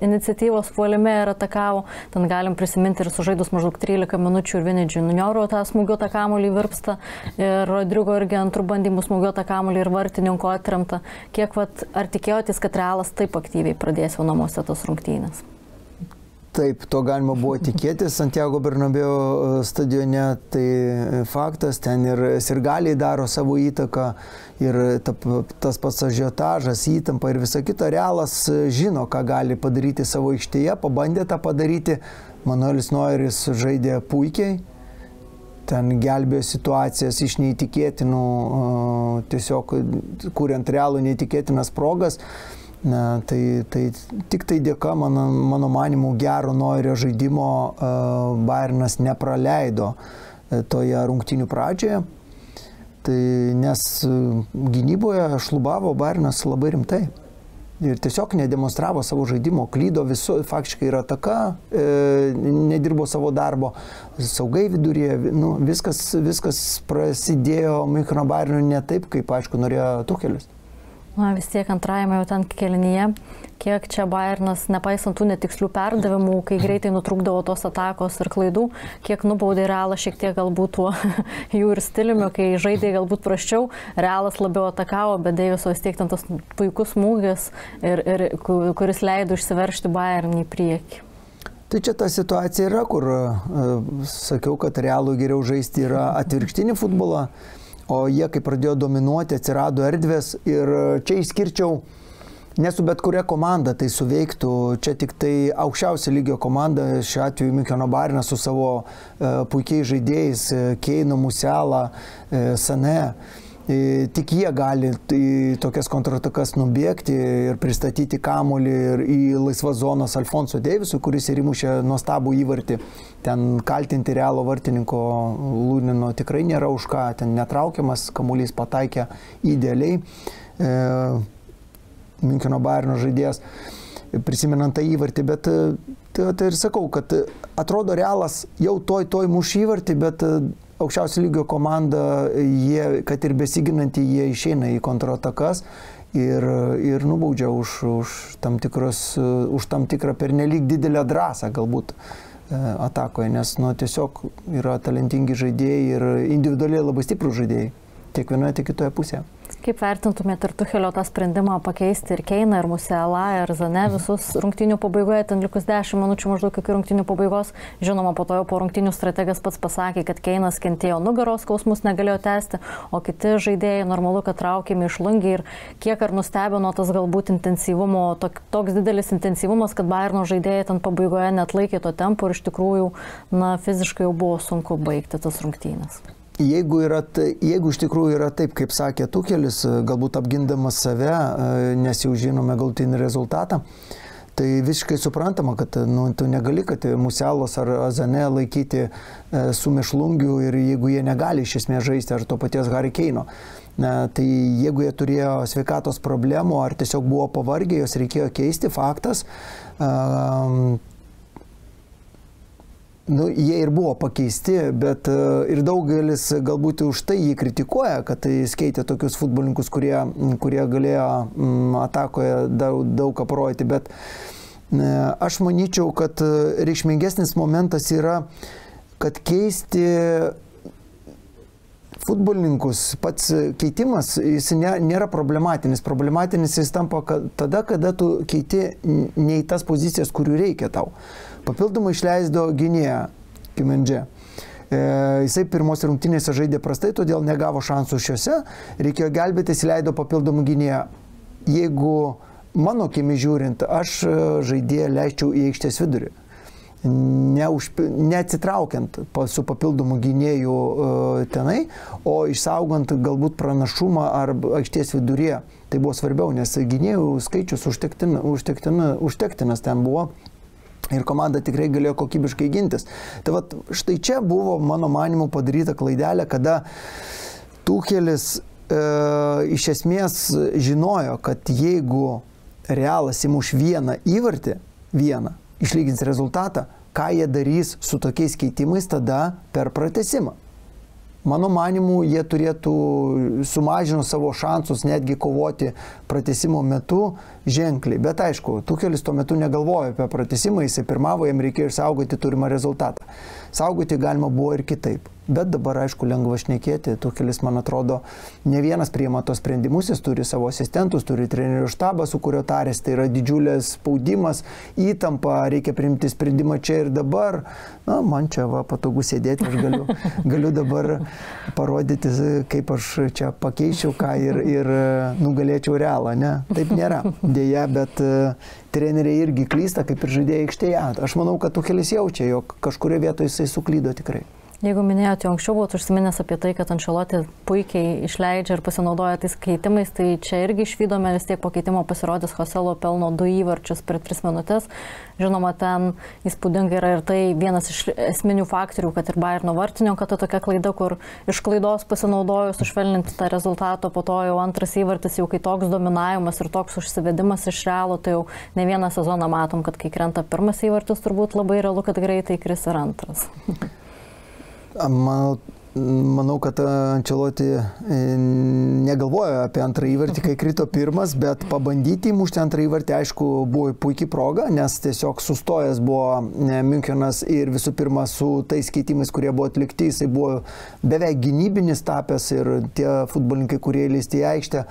iniciatyvos puolime ir atakavo. Ten galim prisiminti ir sužaidus maždaug 13 minučių ir Vinidžiui Juniorų tą smūgiuotą kamuolį virpsta ir Rodrigo irgi antrų bandymų smūgiuotą kamuolį ir vartininko atremta. Ar tikėjotės, kad Realas taip aktyviai pradės jau namuose tos rungtynės? Taip, to galima buvo tikėtis Santiago Bernabéu stadione, tai faktas, ten ir sirgaliai daro savo įtaką ir tas pats ažiotažas, įtampa ir visa kita. Realas žino, ką gali padaryti savo aikštėje, pabandė tą padaryti. Manuelis Neueris žaidė puikiai, ten gelbėjo situacijas iš neįtikėtinų, tiesiog kuriant Realų neįtikėtinas progas. Tai tik tai dėka, mano manimų, gero Neuerio žaidimo Bayernas nepraleido toje rungtynių pradžioje, nes gynyboje šlubavo Bayernas labai rimtai ir tiesiog nedemonstravo savo žaidimo, klydo faktiškai ir ataka, nedirbo savo darbo, saugai viduryje, viskas prasidėjo Miuncheno Bayernui ne taip, kaip aišku norėjo Tuchelis. Vis tiek antrajame jau ten kėlinyje, kiek čia Bayernas, nepaisant tų netikslių perdavimų, kai greitai nutrūkdavo tos atakos ir klaidų, kiek nubaudė Realą šiek tiek galbūt tuo jų ir stiliumi, kai žaidė galbūt prasčiau, Realas labiau atakavo, bet Deiviso vis tiek ten tas puikus smūgis, kuris leido išsiveržti Bayernį į priekį. Tai čia ta situacija yra, kur sakiau, kad Realui geriau žaisti yra atvirkštinį futbolą, o jie, kai pradėjo dominuoti, atsirado erdvės ir čia išskirčiau, nesu bet kuria komanda tai suveiktų, čia tik tai aukščiausio lygio komanda, šiuo atveju Miuncheno Bayernas su savo puikiais žaidėjais, Keinu, Musiala, Sané. Tik jie gali tokias kontratakas nubėgti ir pristatyti kamuolį ir į laisvas zonas Alfonso Deivisui, kuris ir įmušė nuostabų įvartį. Ten kaltinti Realo vartininko Lūnino tikrai nėra už ką, ten netraukiamas, kamuolys pataikė idealiai. Miuncheno Bayerno žaidėjas. prisimenant tą įvartį, bet tai ir sakau, kad atrodo Realas jau toj muš įvartį, bet aukščiausio lygio komanda, jie, kad ir besiginantį, jie išeina į kontratakas ir nubaudžia už tam tikrą pernelyg didelę drąsą galbūt atakoje, nes tiesiog yra talentingi žaidėjai ir individualiai labai stiprūs žaidėjai tiek vienoje, tiek kitoje pusėje. Kaip vertintumėte ir Tuchelio tą sprendimą pakeisti ir Keiną, ir Musialą, ir Zane visus rungtynių pabaigoje, ten likus 10 minučių maždaug iki rungtynių pabaigos. Žinoma, po to jau po rungtynių strategas pats pasakė, kad Keinas kentėjo nugaros skausmus, negalėjo tęsti, o kiti žaidėjai normalu, kad traukėmi iš lungiai. Ir kiek ar nustebino tas galbūt intensyvumo, toks didelis intensyvumas, kad Bayerno žaidėjai ten pabaigoje net laikė to tempo ir iš tikrųjų fiziškai jau buvo sunku baigti tas rungtynės. Jeigu iš tikrųjų yra taip, kaip sakė Tuchelis, galbūt apgindamas save, nes jau žinome galutinį rezultatą, tai visiškai suprantama, kad tu negali, kad Musialos ar Zane laikyti su mėšlungiu ir jeigu jie negali iš esmės žaisti, ar to paties Harry Keino. Tai jeigu jie turėjo sveikatos problemų ar tiesiog buvo pavargę, jos reikėjo keisti, faktas. Jie ir buvo pakeisti, bet ir daugelis galbūt už tai jį kritikuoja, kad jis keitė tokius futbolininkus, kurie galėjo atakoje daug ką parodyti, bet aš manyčiau, kad reikšmingesnis momentas yra, kad keisti futbolininkus, pats keitimas, jis nėra problematinis. Problematinis jis tampa tada, kada tu keiti ne į tas pozicijas, kurių reikia tau. Papildomai išleido gynėją Kimendže. Jisai pirmos rungtynėse žaidė prastai, todėl negavo šansų šiuose. Reikėjo gelbėtis, įleido papildomą gynėją. Jeigu mano akimi žiūrint, aš žaidėją leisčiau į aikštės vidurį. Neatsitraukiant su papildomu gynėju tenai, o išsaugant galbūt pranašumą ar aikštės viduryje. Tai buvo svarbiau, nes gynėjų skaičius užtektinas ten buvo. Ir komanda tikrai galėjo kokybiškai gintis. Tai štai čia buvo, mano manimu, padaryta klaidelė, kada Tuchelis iš esmės žinojo, kad jeigu Realas įmuš vieną įvartį, išlygins rezultatą, ką jie darys su tokiais keitimais tada per pratęsimą. Mano manimu, jie turėtų sumažino savo šansus netgi kovoti pratęsimo metu ženkliai. Bet aišku, Tuchelis tuo metu negalvojo apie pratęsimą, jis pirmavo, jam reikėjo išsaugoti turimą rezultatą. Saugoti galima buvo ir kitaip. Bet dabar, aišku, lengva šnekėti. Tuchelis, man atrodo, ne vienas priima tos sprendimus, jis turi savo asistentus, turi trenerių štabą, su kurio tarės, tai yra didžiulės spaudimas, įtampa, reikia priimti sprendimą čia ir dabar. Man čia patogu sėdėti, aš galiu dabar parodyti, kaip aš čia pakeičiau ką ir nugalėčiau Realą, ne? Taip nėra. Deja, bet treneriai irgi klysta, kaip ir žaidėjai aikštėje. Aš manau, kad Tuchelis jaučia, jog kažkurioje vietoje jisai suklydo tikrai. Jeigu minėjote, anksčiau buvot užsiminęs apie tai, kad Ancelotti puikiai išleidžia ir pasinaudoja tais keitimais, tai čia irgi išvydome, vis tiek po keitimo pasirodys Joselo pelno 2 įvarčius per 3 minutės. Žinoma, ten įspūdingai yra ir tai vienas iš esminių faktorių, kad ir Bayerno vartininko ta tokia klaida, kur iš klaidos pasinaudojus sušvelninti tą rezultatą, po to jau antras įvartis, jau kai toks dominavimas ir toks užsivedimas iš Realo, tai jau ne vieną sezoną matom, kad kai krenta pirmas įvartis, turbūt labai realu, kad greitai kris ir antras. Manau, kad Ancelotti negalvojo apie antrą įvartį, kai krito pirmas, bet pabandyti įmušti antrą įvartį, aišku, buvo puikiai proga, nes tiesiog sustojęs buvo Münchenas ir visų pirma su tais keitimais, kurie buvo atlikti, jisai buvo beveik gynybinis tapęs ir tie futbolininkai, kurie įleisti į aikštę,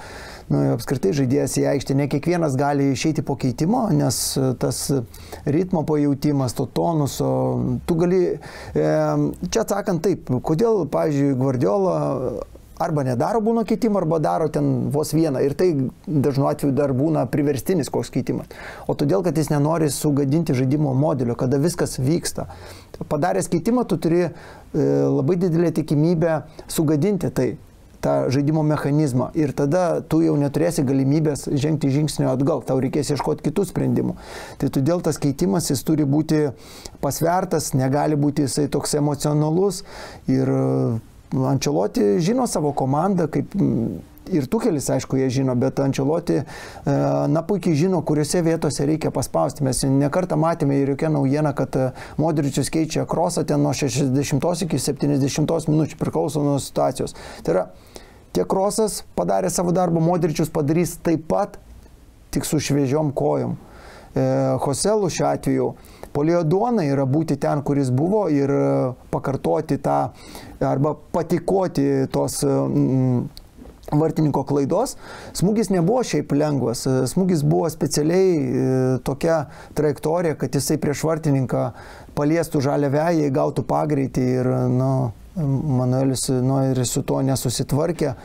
apskritai žaidėjas į aikštę, ne kiekvienas gali išeiti po keitimo, nes tas ritmo pajautimas, to tonuso, tu gali, čia atsakant taip, kodėl, pavyzdžiui, Guardiola arba nedaro būna keitimo, arba daro ten vos vieną, ir tai dažnu atveju dar būna priverstinis koks keitimas. O todėl, kad jis nenori sugadinti žaidimo modelio, kada viskas vyksta. Padaręs keitimą, tu turi labai didelę tikimybę sugadinti tą žaidimo mechanizmą ir tada tu jau neturėsi galimybės žengti žingsnio atgal, tau reikės ieškoti kitų sprendimų. Tai todėl tas keitimas jis turi būti pasvertas, negali būti jisai toks emocionalus ir Ancelotti žino savo komandą, kaip ir Tuchelis, aišku, jie žino, bet Ancelotti, puikiai žino, kuriuose vietose reikia paspausti. Mes nekartą matėme ir jokia naujiena, kad Modričius keičia Krosą ten nuo 60 iki 70 minučių, priklauso nuo situacijos. Tai yra, tiek Krosas padarė savo darbą, Modričius padarys taip pat, tik su šviežiom kojom. Joselu šiuo atveju polėjo duona yra būti ten, kuris buvo ir pakartoti tą arba patikoti tos vartininko klaidos. Smūgis nebuvo šiaip lengvas, smūgis buvo specialiai tokia trajektorija, kad jisai prieš vartininką paliestų žalią veją, gautų pagreitį ir Manuelis Neueris su to nesusitvarkė.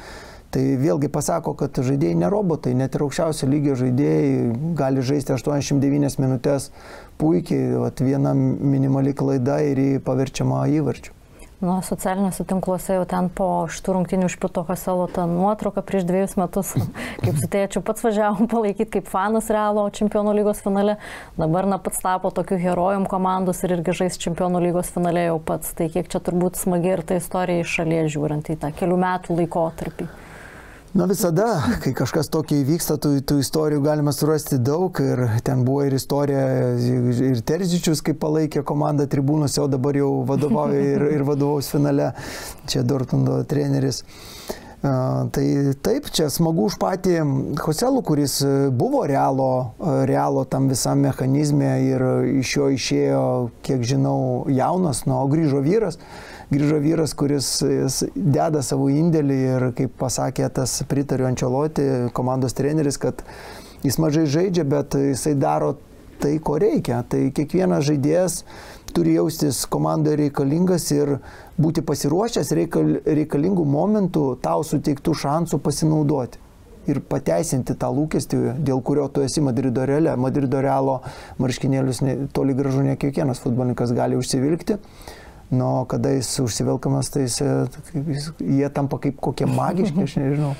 Tai vėlgi pasako, kad žaidėjai ne robotai, net ir aukščiausio lygio žaidėjai gali žaisti 89 minutės puikiai, viena minimali klaida ir jį paverčiama įvarčiu. Socialiniuose tinkluose jau ten po šitų rungtynių išplito Joselo tą nuotrauką prieš 2 metus, kaip su tėčiu pats važiavom palaikyti kaip fanas Realo Čempionų lygos finale, dabar pats tapo tokiu herojum komandos ir irgi žais Čempionų lygos finale jau pats, tai kiek čia turbūt smagi ir ta istorija iš šalies žiūrint į tą kelių metų laikotarpį. Visada, kai kažkas tokio įvyksta, tų istorijų galima surasti daug ir ten buvo ir istorija, ir Terzičius, kaip palaikė komandą tribūnose, o dabar jau vadovauja ir vadovaus finale, čia Dortmundo treneris. Tai taip, čia smagu už patį Joselų, kuris buvo Realo tam visam mechanizme ir iš jo išėjo, kiek žinau, jaunas, grįžo vyras, kuris deda savo indėlį ir, kaip pasakė tas pritariu Ancelotti, komandos treneris, kad jis mažai žaidžia, bet jisai daro tai, ko reikia. Tai kiekvienas žaidėjas turi jaustis komandoje reikalingas ir būti pasiruošęs reikalingų momentų tau suteiktų šansų pasinaudoti. Ir pateisinti tą lūkestį, dėl kurio tu esi Madrido Reale. Madrido Realo marškinėlius toli gražu ne kiekvienas futbolininkas gali užsivilkti. Kada jis užsivelkamas, tai jie tampa kaip kokie magiški, aš nežinau.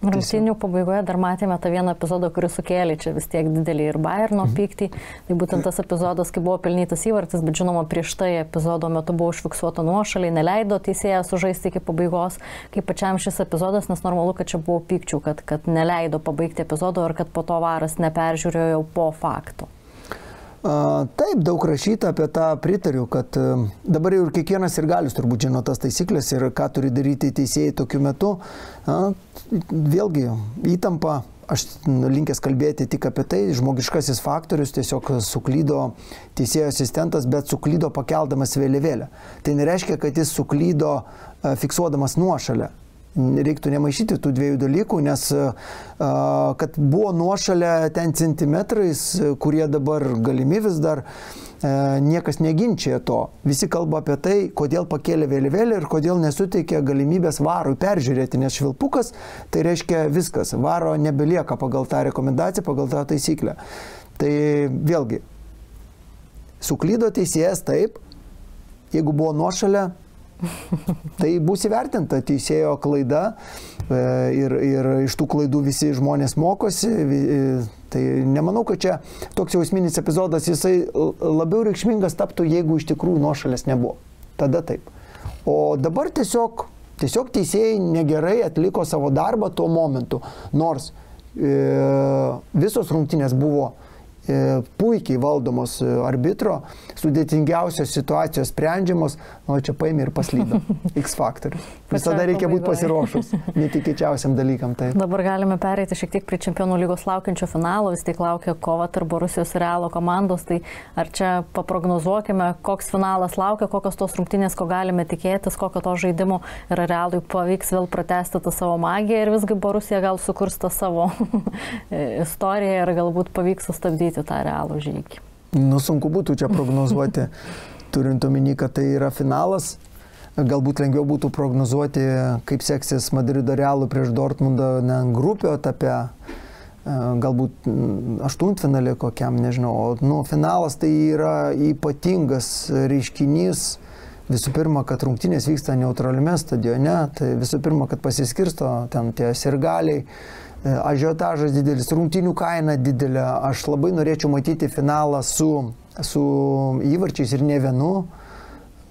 Rungtynių pabaigoje dar matėme tą vieną epizodą, kuris sukėlė čia vis tiek didelį ir Bayerno pyktį. Tai būtent tas epizodas, kai buvo pelnytas įvartis, bet žinoma, prieš tai epizodo metu buvo užfiksuota nuošaliai, neleido teisėjas sužaisti iki pabaigos. Kaip pačiam šis epizodas, nes normalu, kad čia buvo pykčių, kad neleido pabaigti epizodo ir kad po to varas neperžiūrėjo jau po fakto. Taip, daug rašyta apie tą, pritariu, kad dabar jau ir kiekvienas ir galis turbūt žino tas taisyklės ir ką turi daryti teisėjai tokiu metu. Vėlgi, įtampa, aš linkęs kalbėti tik apie tai, žmogiškasis faktorius, tiesiog suklydo teisėjo asistentas, bet suklydo pakeldamas vėliavėlę. Tai nereiškia, kad jis suklydo fiksuodamas nuošalę. Reiktų nemaišyti tų dviejų dalykų, nes kad buvo nuošalia ten centimetrais, kurie dabar galimi vis dar, niekas neginčia to. Visi kalba apie tai, kodėl pakėlė vėliavėlę ir kodėl nesuteikė galimybės varui peržiūrėti, nes švilpukas tai reiškia viskas. Varo nebelieka pagal tą rekomendaciją, pagal tą taisyklę. Tai vėlgi, suklydo teisėjas taip, jeigu buvo nuošalia, tai bus įvertinta teisėjo klaida ir iš tų klaidų visi žmonės mokosi. Tai nemanau, kad čia toks jausminis epizodas, jisai labiau reikšmingas taptų, jeigu iš tikrųjų nuošalės nebuvo. Tada taip. O dabar tiesiog teisėjai negerai atliko savo darbą tuo momentu, nors visos rungtynės buvo puikiai valdomos arbitro, sudėtingiausios situacijos sprendžiamos, o čia paėmė ir paslydo. X faktorius. Visada reikia būti pasiruošus netikėčiausiam dalykam. Tai. Dabar galime pereiti šiek tiek prie Čempionų lygos laukiančio finalo, vis tik laukia kova tarp Borusijos ir Realo komandos, tai ar čia paprognozuokime, koks finalas laukia, kokios tos rungtynės, ko galime tikėtis, kokio to žaidimo ir Realui pavyks vėl pratęsti tą savo magiją ir visgi Borusija gal sukurs tą savo istoriją ir galbūt pavyks sustabdyti tą Realų žygį. Sunku būtų čia prognozuoti, turint omeny, kad tai yra finalas. Galbūt lengviau būtų prognozuoti, kaip seksis Madrido Realų prieš Dortmundą grupių etape, galbūt aštuntfinalį kokiam, nežinau. Finalas tai yra ypatingas reiškinys. Visų pirma, kad rungtynės vyksta neutraliame stadione, tai visų pirma, kad pasiskirsto ten tie sirgaliai. Ažiotažas didelis, rungtynių kaina didelė. Aš labai norėčiau matyti finalą su įvarčiais ir ne vienu.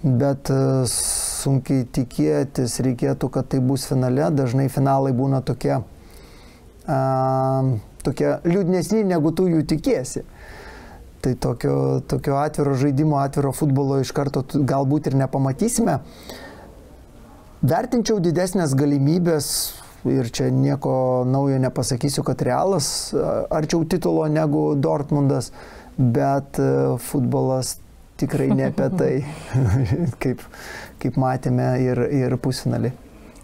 bet sunkiai tikėtis reikėtų, kad tai bus finale. Dažnai finalai būna tokie liūdnesni, negu tu jų tikėsi. Tai tokio atviro žaidimo, atviro futbolo iš karto galbūt ir nepamatysime. Vertinčiau didesnės galimybės, ir čia nieko naujo nepasakysiu, kad Realas arčiau titulo negu Dortmundas, bet futbolas tikrai ne apie tai, kaip matėme ir pusfinalį.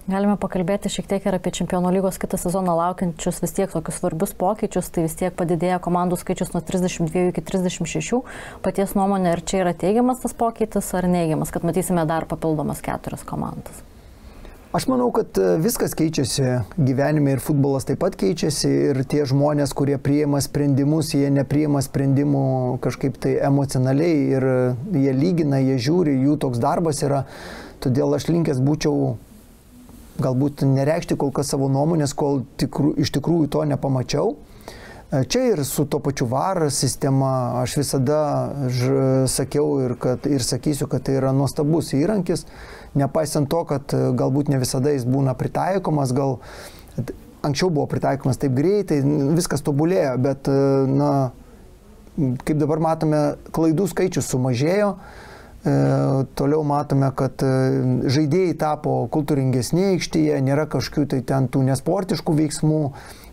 Galime pakalbėti šiek tiek ir apie Čempionų lygos kitą sezoną laukiančius vis tiek tokius svarbius pokyčius, tai vis tiek padidėja komandų skaičius nuo 32 iki 36. Paties nuomonė, ar čia yra teigiamas tas pokytis ar neigiamas, kad matysime dar papildomas 4 komandas? Aš manau, kad viskas keičiasi gyvenime ir futbolas taip pat keičiasi ir tie žmonės, kurie priima sprendimus, jie nepriima sprendimų kažkaip tai emocionaliai ir jie lygina, jie žiūri, jų toks darbas yra. Todėl aš linkęs būčiau galbūt nereikšti kol kas savo nuomonės, kol iš tikrųjų to nepamačiau. Čia ir su to pačiu VAR sistema aš visada sakiau ir sakysiu, kad tai yra nuostabus įrankis, nepaisant to, kad galbūt ne visada jis būna pritaikomas, gal anksčiau buvo pritaikomas taip greitai, viskas tobulėjo, bet kaip dabar matome, klaidų skaičius sumažėjo, toliau matome, kad žaidėjai tapo kultūringesni aikštėje, nėra kažkokių tai ten tų nesportiškų veiksmų,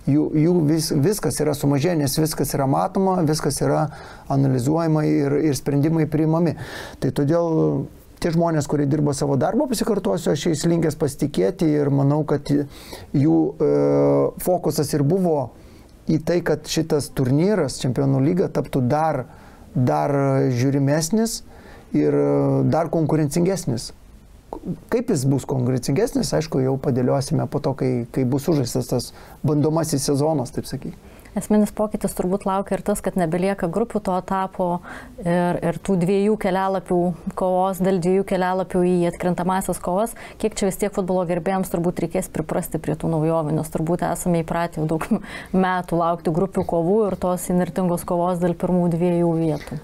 viskas yra sumažėję, nes viskas yra matoma, viskas yra analizuojama ir sprendimai priimami. Tai todėl tie žmonės, kurie dirbo savo darbą, pasikartosiu, aš jais linkęs pasitikėti ir manau, kad jų fokusas ir buvo į tai, kad šitas turnyras, Čempionų lyga, taptų dar žiūrimesnis ir dar konkurencingesnis. Kaip jis bus konkurencingesnis, aišku, jau padėliosime po to, kai bus užžaistas tas bandomasis sezonas, taip sakyti. Esminis pokytis turbūt laukia ir tas, kad nebelieka grupių to etapo ir tų 2 kelialapių kovos, dėl 2 kelialapių į atkrintamąsias kovas. Kiek čia vis tiek futbolo gerbėjams turbūt reikės priprasti prie tų naujovių, nes turbūt esame įpratę jau daug metų laukti grupių kovų ir tos įnirtingos kovos dėl pirmų 2 vietų.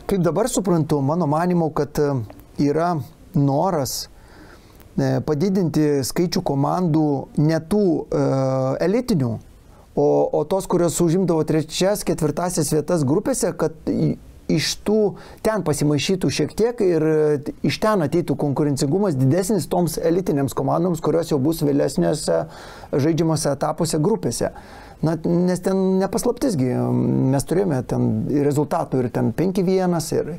Kaip dabar suprantu, mano manimu, kad yra noras padidinti skaičių komandų ne tų elitinių, o tos, kurios užimdavo 3., 4. vietas grupėse, kad iš tų ten pasimaišytų šiek tiek ir iš ten ateitų konkurencingumas didesnis toms elitinėms komandoms, kurios jau bus vėlesniuose žaidžiamuose etapuose grupėse. Nes ten nepaslaptisgi, mes turėjome ten rezultatų ir ten 5-1 ir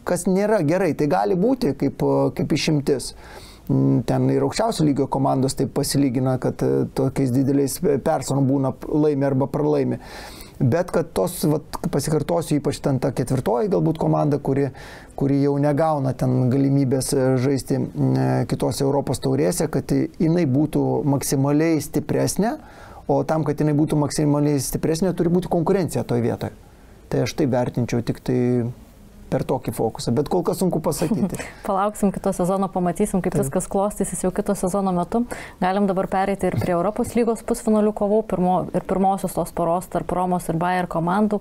kas nėra gerai, tai gali būti kaip išimtis. Ten ir aukščiausio lygio komandos taip pasilygina, kad tokiais dideliais persvarom būna laimi arba pralaimi. Bet kad tos, pasikartosiu, ypač ten ta 4. galbūt komanda, kuri jau negauna ten galimybės žaisti kitose Europos taurėse, kad jinai būtų maksimaliai stipresnė, o tam, kad jinai būtų maksimaliai stipresnė, turi būti konkurencija toje vietoje. Tai aš tai vertinčiau tik tai per tokį fokusą, bet kol kas sunku pasakyti. Palauksim kito sezono, pamatysim, kaip viskas klostysis jau kito sezono metu. Galim dabar pereiti ir prie Europos lygos pusfinalių kovų ir pirmosios tos poros tarp Romos ir Bayer komandų.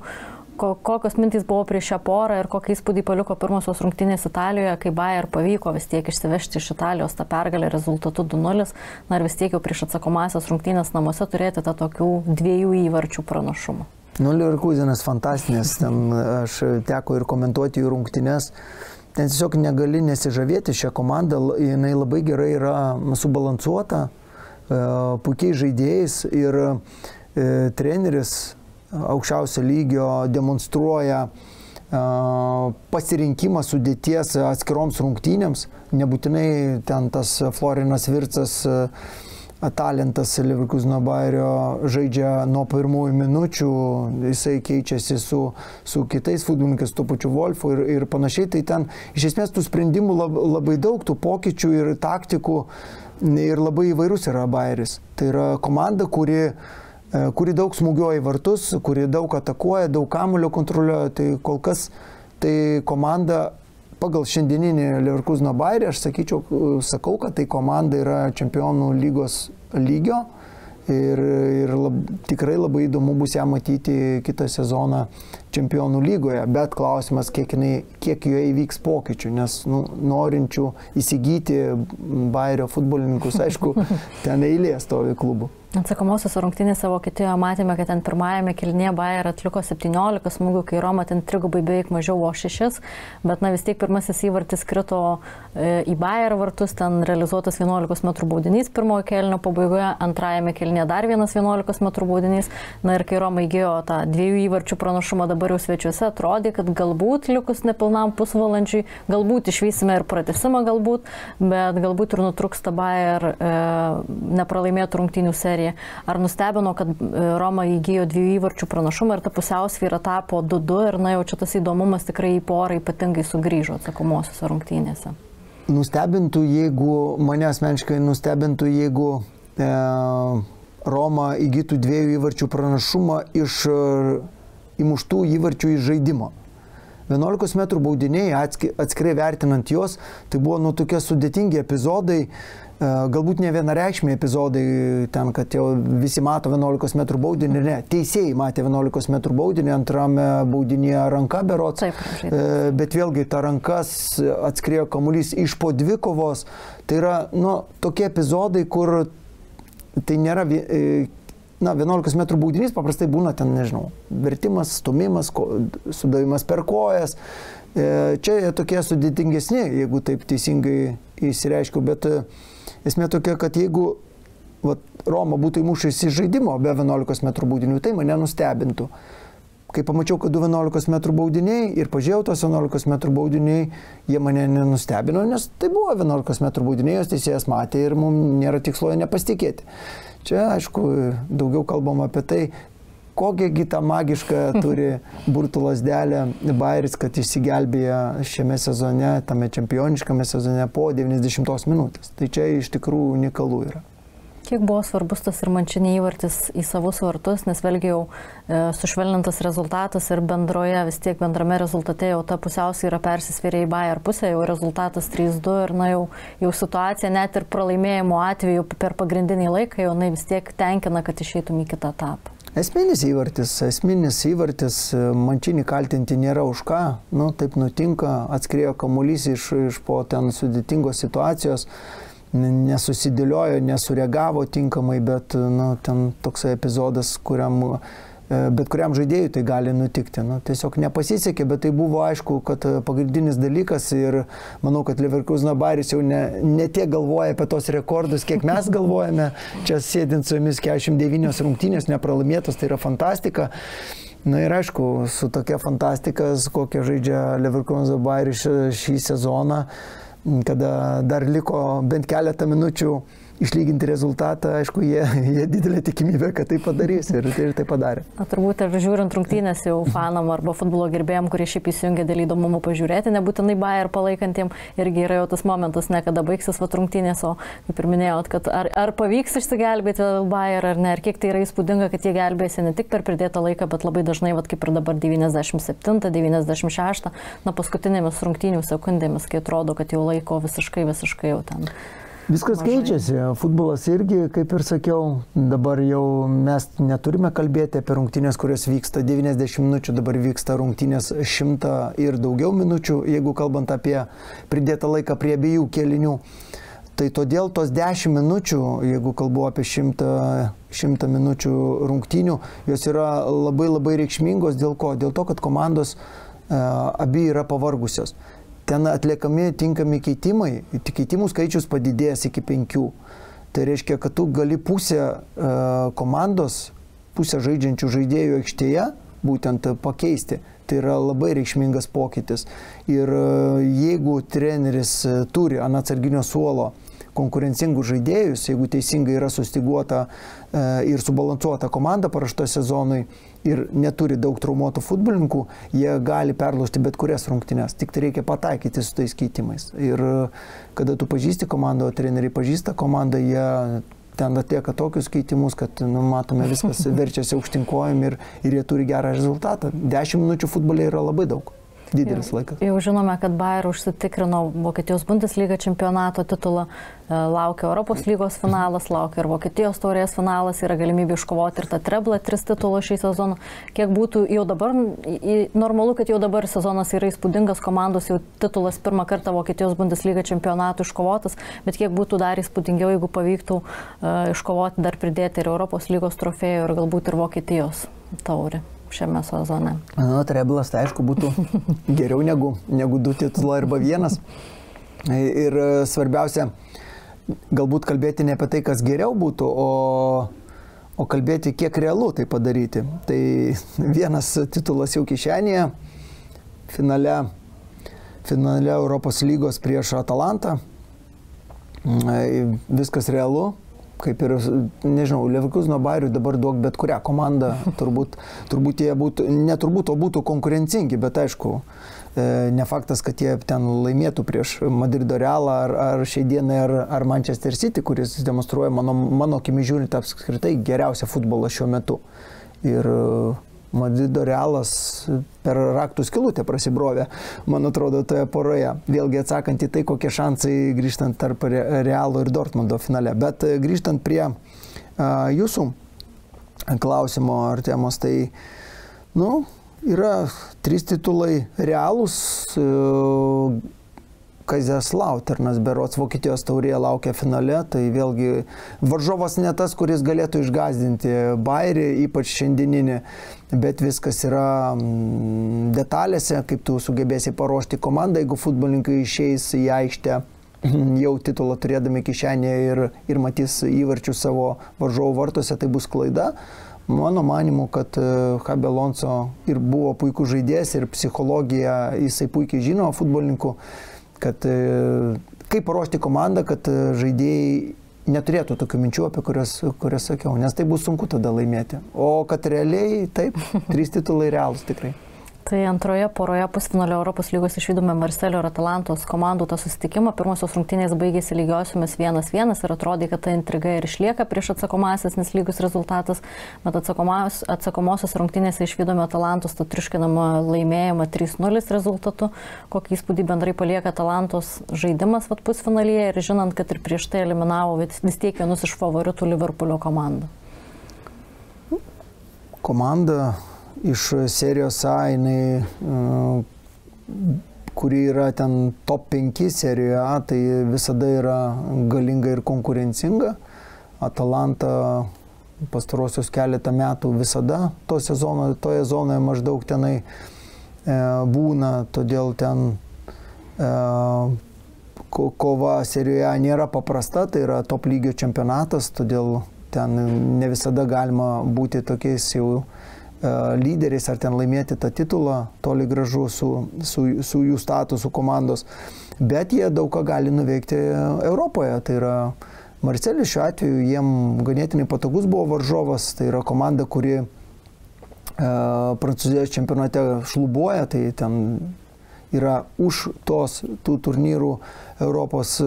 Kokios mintys buvo prieš šią porą ir kokį įspūdį paliko pirmosios rungtynės Italijoje, kai Bayer pavyko vis tiek išsivežti iš Italijos tą pergalę rezultatu 2-0, ir vis tiek jau prieš atsakomąsias rungtynės namuose turėti tą tokių 2 įvarčių pranašumą. Leverkusenas fantastinės, ten aš teko ir komentuoti jų rungtynes. Ten tiesiog negali nesižavėti šią komandą, jinai labai gerai yra subalansuota, puikiai žaidėjais ir treneris aukščiausio lygio demonstruoja pasirinkimą sudėties atskiroms rungtynėms. Nebūtinai ten tas Florinas Virtsas, talentas Leverkuseno Bayerio žaidžia nuo pirmųjų minučių, jisai keičiasi su kitais futbolininkais, tuo pačiu Wolfu ir panašiai. Tai ten iš esmės tų sprendimų labai daug, tų pokyčių ir taktikų ir labai įvairus yra Bayeris. Tai yra komanda, kuri daug smūgiuoja į vartus, kuri daug atakuoja, daug kamuolio kontroliuoja. Tai kol kas tai komanda pagal šiandieninį Leverkuseno Bayerį, aš sakau, kad tai komanda yra Čempionų lygos lygio ir tikrai labai įdomu bus ją matyti kitą sezoną Čempionų lygoje, bet klausimas, kiek joje įvyks pokyčių, nes norinčių įsigyti Bayerio futbolininkus, aišku, ten eilė stovi klubų. Atsakomosios rungtynėse Vokietijoje matėme, kad ten pirmajame kėlinyje Bayer atliko 17 smūgių, kai Roma ten trigubai beveik mažiau, o 6, bet vis tiek pirmasis įvartis krito į Bayer vartus, ten realizuotas 11 m baudinys pirmojo kėlinio pabaigoje, antrajame kėlinyje dar vienas 11 m baudinys, ir kai Roma įgijo tą 2 įvarčių pranašumą dabar jau svečiuose, atrodė, kad galbūt likus nepilnam pusvalandžiui, galbūt išvysime ir pratęsimą galbūt, bet galbūt ir nutrūksta Bayer nepralaimėtų rungtynių seriją. Ar nustebino, kad Roma įgijo 2 įvarčių pranašumą ir ta pusiausvyra tapo 2-2 ir jau čia tas įdomumas tikrai į porą ypatingai sugrįžo atsakomosiose rungtynėse? Nustebintų, jeigu, mane asmeniškai nustebintų, jeigu Roma įgytų 2 įvarčių pranašumą iš įmuštų įvarčių iš žaidimo. 11 m baudiniai, atskirai vertinant juos, tai buvo tokie sudėtingi epizodai, galbūt ne vienareikšmiai epizodai, ten, kad jau visi mato 11 m baudinį, ne, teisėjai matė 11 m baudinį, antrame baudinėje ranka berods, bet vėlgi ta rankas atskriejo kamuolys iš po dvikovos, tai yra, tokie epizodai, kur tai nėra, 11 m baudinys paprastai būna ten, nežinau, vertimas, stumimas, sudavimas per kojas, čia tokie sudėtingesni, jeigu taip teisingai įsireiškiau, bet esmė tokia, kad jeigu Roma būtų įmušusi žaidimo be 11 m baudinių, tai mane nustebintų. Kai pamačiau, kad 11 m baudiniai ir pažiūrėjau tos 11 m baudiniai, jie mane nenustebino, nes tai buvo 11 m baudiniai, jos teisėjas matė ir mums nėra tikslo nepasitikėti. Čia, aišku, daugiau kalbam apie tai, kokiagi tą magišką turi burtų lazdelę Bayeris, kad išsigelbėja šiame sezone, tame čempioniškame sezone po 90 minutės. Tai čia iš tikrųjų unikalu yra. Kiek buvo svarbus tas ir Mančinį įvartis į savus vartus, nes vėlgi jau sušvelnintas rezultatas ir bendroje, vis tiek bendrame rezultate jau ta pusiausvyra persisvėrė į Bayer pusę, jau rezultatas 3-2 ir jau situacija net ir pralaimėjimo atveju per pagrindinį laiką jau vis tiek tenkina, kad išeitum į kitą etapą. Esminis įvartis, Mančinį kaltinti nėra už ką, taip nutinka, atskriejo kamuolys iš po ten sudėtingos situacijos, nesusidėliojo, nesureagavo tinkamai, bet ten toksai epizodas, bet kuriam žaidėjui tai gali nutikti. Tiesiog nepasisekė, bet tai buvo aišku, kad pagrindinis dalykas ir manau, kad Leverkuseno Bayeris jau ne tiek galvoja apie tos rekordus, kiek mes galvojame. Čia sėdint su jumis 49 rungtynės nepralaimėtos, tai yra fantastika. Ir aišku, su tokia fantastika, kokią žaidžia Leverkuseno Bayeris šį sezoną, kada dar liko bent keletą minučių išlyginti rezultatą, aišku, jie didelė tikimybė, kad tai padarys ir tai padarė. Turbūt ir žiūrint rungtynės jau fanam arba futbolo gerbėjim, kurie šiaip įsijungia dėl įdomumo pažiūrėti, nebūtinai Bayer palaikantiem, irgi yra jau tas momentas, ne kada baigsis rungtynės, o kaip ir minėjot, kad ar pavyks išsigelbėti Bayer ar ne, ir kiek tai yra įspūdinga, kad jie gelbėsi ne tik per pridėtą laiką, bet labai dažnai, kaip ir dabar 97, 96, paskutinėmis rungtynių sekundėmis, kai atrodo, kad jau laiko visiškai jau ten. Viskas keičiasi. Futbolas irgi, kaip ir sakiau, dabar jau mes neturime kalbėti apie rungtynės, kurios vyksta 90 minučių, dabar vyksta rungtynės 100 ir daugiau minučių, jeigu kalbant apie pridėtą laiką prie abiejų kėlinių. Tai todėl tos 10 minučių, jeigu kalbu apie 100 minučių rungtynių, jos yra labai reikšmingos. Dėl ko? Dėl to, kad komandos abi yra pavargusios. Ten atliekami tinkami keitimai, keitimų skaičius padidėjęs iki 5. Tai reiškia, kad tu gali pusę komandos, pusę žaidžiančių žaidėjų aikštėje būtent pakeisti. Tai yra labai reikšmingas pokytis. Ir jeigu treneris turi ant atsarginio suolo konkurencingų žaidėjus, jeigu teisingai yra sustiguota ir subalansuota komanda paruošta sezonui ir neturi daug traumuotų futbolininkų, jie gali perlaužti bet kurias rungtynes. Tik tai reikia pataikyti su tais keitimais. Ir kada tu pažįsti komandą, o treneriai pažįsta komandą, jie ten atlieka tokius keitimus, kad matome viskas verčiasi aukštyn kojom ir jie turi gerą rezultatą. 10 minučių futbole yra labai daug. didelis laikas. Jau žinome, kad Bayer užsitikrino Vokietijos Bundesliga čempionato titulą, laukia Europos lygos finalas, laukia ir Vokietijos taurės finalas, yra galimybė iškovoti ir tą treblą 3 titulo šį sezoną. Kiek būtų jau dabar, normalu, kad jau dabar sezonas yra įspūdingas, komandos jau titulas pirmą kartą Vokietijos Bundesliga čempionatų iškovotas, bet kiek būtų dar įspūdingiau, jeigu pavyktų iškovoti, dar pridėti ir Europos lygos trofėjų ir galbūt ir Vokietijos taurį šiame sezone. Treblas, tai aišku, būtų geriau negu 2 titulai arba 1. Ir svarbiausia, galbūt kalbėti ne apie tai, kas geriau būtų, o kalbėti, kiek realu tai padaryti. Tai 1 titulas jau kišenėje, finale Europos lygos prieš Atalantą. Viskas realu. Kaip ir, nežinau, Leverkuseno Bayeriui dabar duok bet kurią komandą, turbūt jie būtų, o būtų konkurencingi, bet aišku, ne faktas, kad jie ten laimėtų prieš Madrido Realą ar šiai dienai ar Manchester City, kuris demonstruoja mano akimi žiūrint apskritai geriausią futbolą šiuo metu. Ir Madrido Realas per raktų skylutę prasibrovė, man atrodo, toje poroje. Vėlgi atsakant į tai, kokie šansai grįžtant tarp Realo ir Dortmundo finale. Bet grįžtant prie jūsų klausimo ar temos, tai, yra 3 titulai realūs. Kaiserslauternas berods Vokietijos taurėje laukia finale, tai vėlgi varžovas ne tas, kuris galėtų išgąsdinti Bayerį, ypač šiandieninį, bet viskas yra detalėse, kaip tu sugebėsi paruošti komandą, jeigu futbolininkai išeis į aikštę jau titulą turėdami kišenėje ir matys įvarčius savo varžovų vartuose, tai bus klaida. Mano manimu, kad Xabi Alonso ir buvo puikus žaidėjas ir psichologiją jisai puikiai žino futbolininkų, kad kaip paruošti komandą, kad žaidėjai neturėtų tokių minčių, apie kurias sakiau, nes tai bus sunku tada laimėti. O kad realiai, taip, 3 titulai realūs tikrai. Tai antroje poroje pusfinalio Europos lygos išvydome Marselio ir Atalantos komandų tą susitikimą. Pirmosios rungtynės baigėsi lygiosiomis 1-1 ir atrodė, kad ta intriga ir išlieka prieš atsakomąsias, nes lygus rezultatas. Bet atsakomosios rungtynėse išvydome Atalantos tą triuškinamą laimėjimą 3-0 rezultatu. Kokį įspūdį bendrai palieka Atalantos žaidimas pusfinalyje ir žinant, kad ir prieš tai eliminavo vis tiek vienus iš favoritų Liverpoolio komandą. Komanda iš serijos A, kuri yra ten top 5 serijoje A, tai visada yra galinga ir konkurencinga. Atalanta pastarosius keletą metų visada toje zonoje maždaug tenai būna, todėl ten kova serijoje A nėra paprasta, tai yra top lygio čempionatas, todėl ten ne visada galima būti tokiais jau lyderiais ar ten laimėti tą titulą, toli gražu su jų statusu komandos, bet jie daug ką gali nuveikti Europoje. Tai yra Marselis šiuo atveju, jiem ganėtinai patogus buvo varžovas, tai yra komanda, kuri Prancūzijos čempionate šlubuoja, tai ten yra už tų turnyrų Europos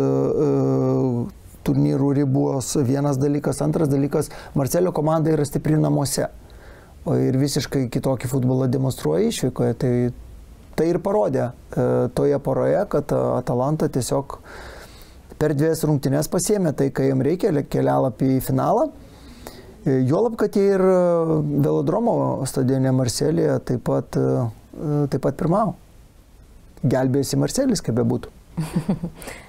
turnyrų ribos vienas dalykas, antras dalykas, Marselio komanda yra stipri namuose. Ir visiškai kitokį futbolą demonstruoja išvykoje. Tai ir parodė toje poroje, kad Atalanta tiesiog per 2 rungtynes pasiėmė tai, kai jam reikia, kelialapį į finalą. Juolab, kad jie ir Velodromo stadione Marselyje taip pat pirmavo. Gelbėjosi Marselis, kaip bebūtų.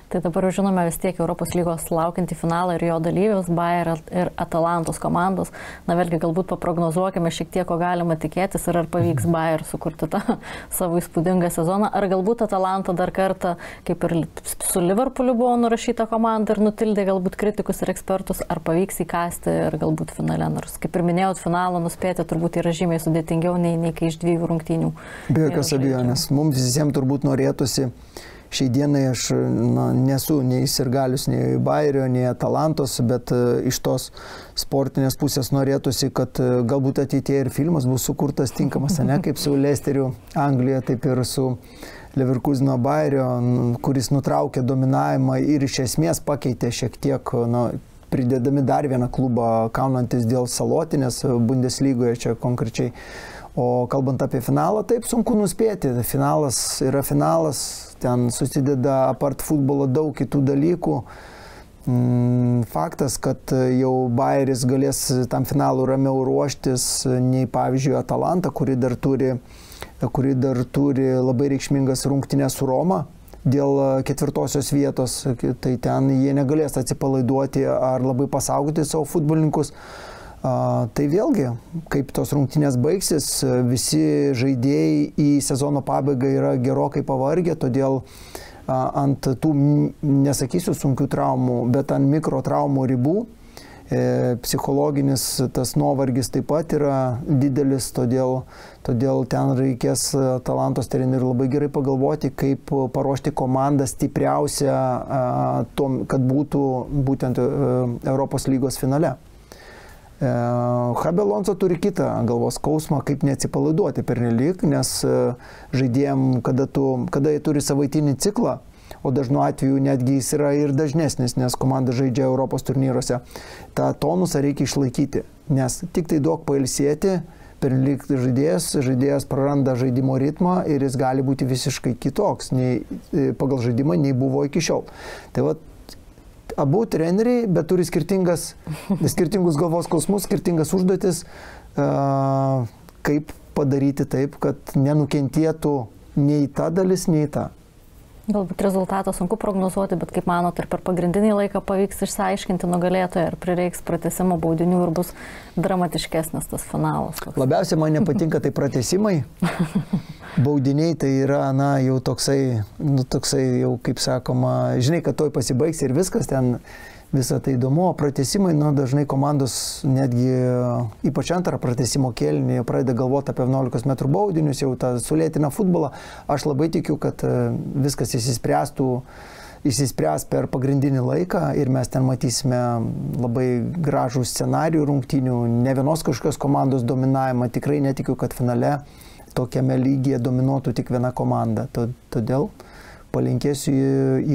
Tai dabar žinome vis tiek Europos lygos laukiantį finalą ir jo dalyvius, Bayer ir Atalantos komandos. Na vėlgi, galbūt paprognozuokime šiek tiek, ko galima tikėtis ir ar pavyks Bayer sukurti tą savo įspūdingą sezoną. Ar galbūt Atalanta dar kartą, kaip ir su Liverpooliu buvo nurašyta komanda ir nutildė galbūt kritikus ir ekspertus, ar pavyks įkasti ir galbūt finale. Nors, kaip ir minėjot, finalą nuspėti turbūt yra žymiai sudėtingiau nei kai iš 2 rungtynių. Be jokios abejonės. Mums visiems turbūt norėtųsi. Šiai dienai aš nesu nei sirgalius, nei Bayerio, nei Atalantos, bet iš tos sportinės pusės norėtųsi, kad galbūt ateityje ir filmas bus sukurtas tinkamas, ne kaip su Leicesteriu Anglijoje, taip ir su Leverkuseno Bayerio, kuris nutraukė dominavimą ir iš esmės pakeitė šiek tiek, pridėdami dar vieną klubą, kaunantis dėl Salotinės Bundeslygoje čia konkrečiai. O kalbant apie finalą, taip sunku nuspėti. Finalas yra finalas, ten susideda apart futbolo daug kitų dalykų. Faktas, kad jau Bayeris galės tam finalų ramiau ruoštis nei, pavyzdžiui, Atalanta, kuri dar turi labai reikšmingas rungtynes su Roma dėl 4. vietos, tai ten jie negalės atsipalaiduoti ar labai pasaugoti savo futbolininkus. Tai vėlgi, kaip tos rungtynės baigsis, visi žaidėjai į sezono pabaigą yra gerokai pavargę, todėl ant tų, nesakysiu sunkių traumų, bet ant mikrotraumų ribų, psichologinis tas nuovargis taip pat yra didelis, todėl ten reikės Atalantos trenerių labai gerai pagalvoti, kaip paruošti komandą stipriausią, kad būtų būtent Europos lygos finale. Xabi Alonso turi kitą galvos skausmą, kaip neatsipalaiduoti pernelyg, nes žaidėjim, kada jie turi savaitinį ciklą, o dažnu atveju netgi jis yra ir dažnesnis, nes komanda žaidžia Europos turnyruose, tą tonusą reikia išlaikyti, nes tik tai duok pailsėti, pernelyg žaidėjas praranda žaidimo ritmą ir jis gali būti visiškai kitoks pagal žaidimą, nei buvo iki šiol. Tai va, abu treneriai, bet turi skirtingus galvos skausmus, skirtingas užduotis, kaip padaryti taip, kad nenukentėtų nei ta dalis, nei ta. Galbūt rezultatą sunku prognozuoti, bet kaip manot, ir per pagrindinį laiką pavyks išsiaiškinti nugalėtoją, ar prireiks pratęsimo baudinių ir bus dramatiškesnis tas finalas? Labiausiai man nepatinka tai pratęsimai. Baudiniai tai yra, jau toksai, jau kaip sakoma, žinai, kad toj pasibaigs ir viskas ten. Visą tai įdomu, o pratęsimai, dažnai komandos netgi ypač antrą pratęsimo kėlinį pradeda galvoti apie 11 metrų baudinius, jau tą sulėtina futbolą. Aš labai tikiu, kad viskas išsispręs per pagrindinį laiką ir mes ten matysime labai gražų scenarijų rungtynių, ne vienos kažkokios komandos dominavimą. Tikrai netikiu, kad finale tokiame lygyje dominuotų tik viena komanda. Todėl palinkėsiu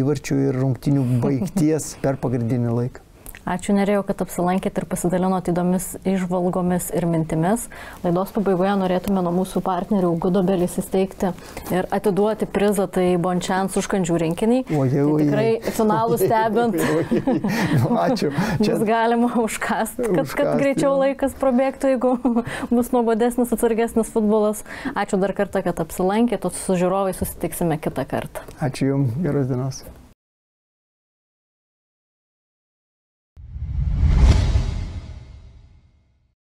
įvarčių ir rungtynių baigties per pagrindinį laiką. Ačiū, Nerijau, kad apsilankėte ir pasidalinot įdomis įžvalgomis ir mintimis. Laidos pabaigoje norėtume nuo mūsų partnerių Gudobelį įsteigti ir atiduoti prizą, tai Bonchance užkandžių rinkinį. Tai tikrai finalų stebint. Ačiū. Bus galima užkasti, kad greičiau laikas prabėgtų, jeigu bus nuobodesnis, atsargesnis futbolas. Ačiū dar kartą, kad apsilankėte, su žiūrovais susitiksime kitą kartą. Ačiū Jums, geros dienos.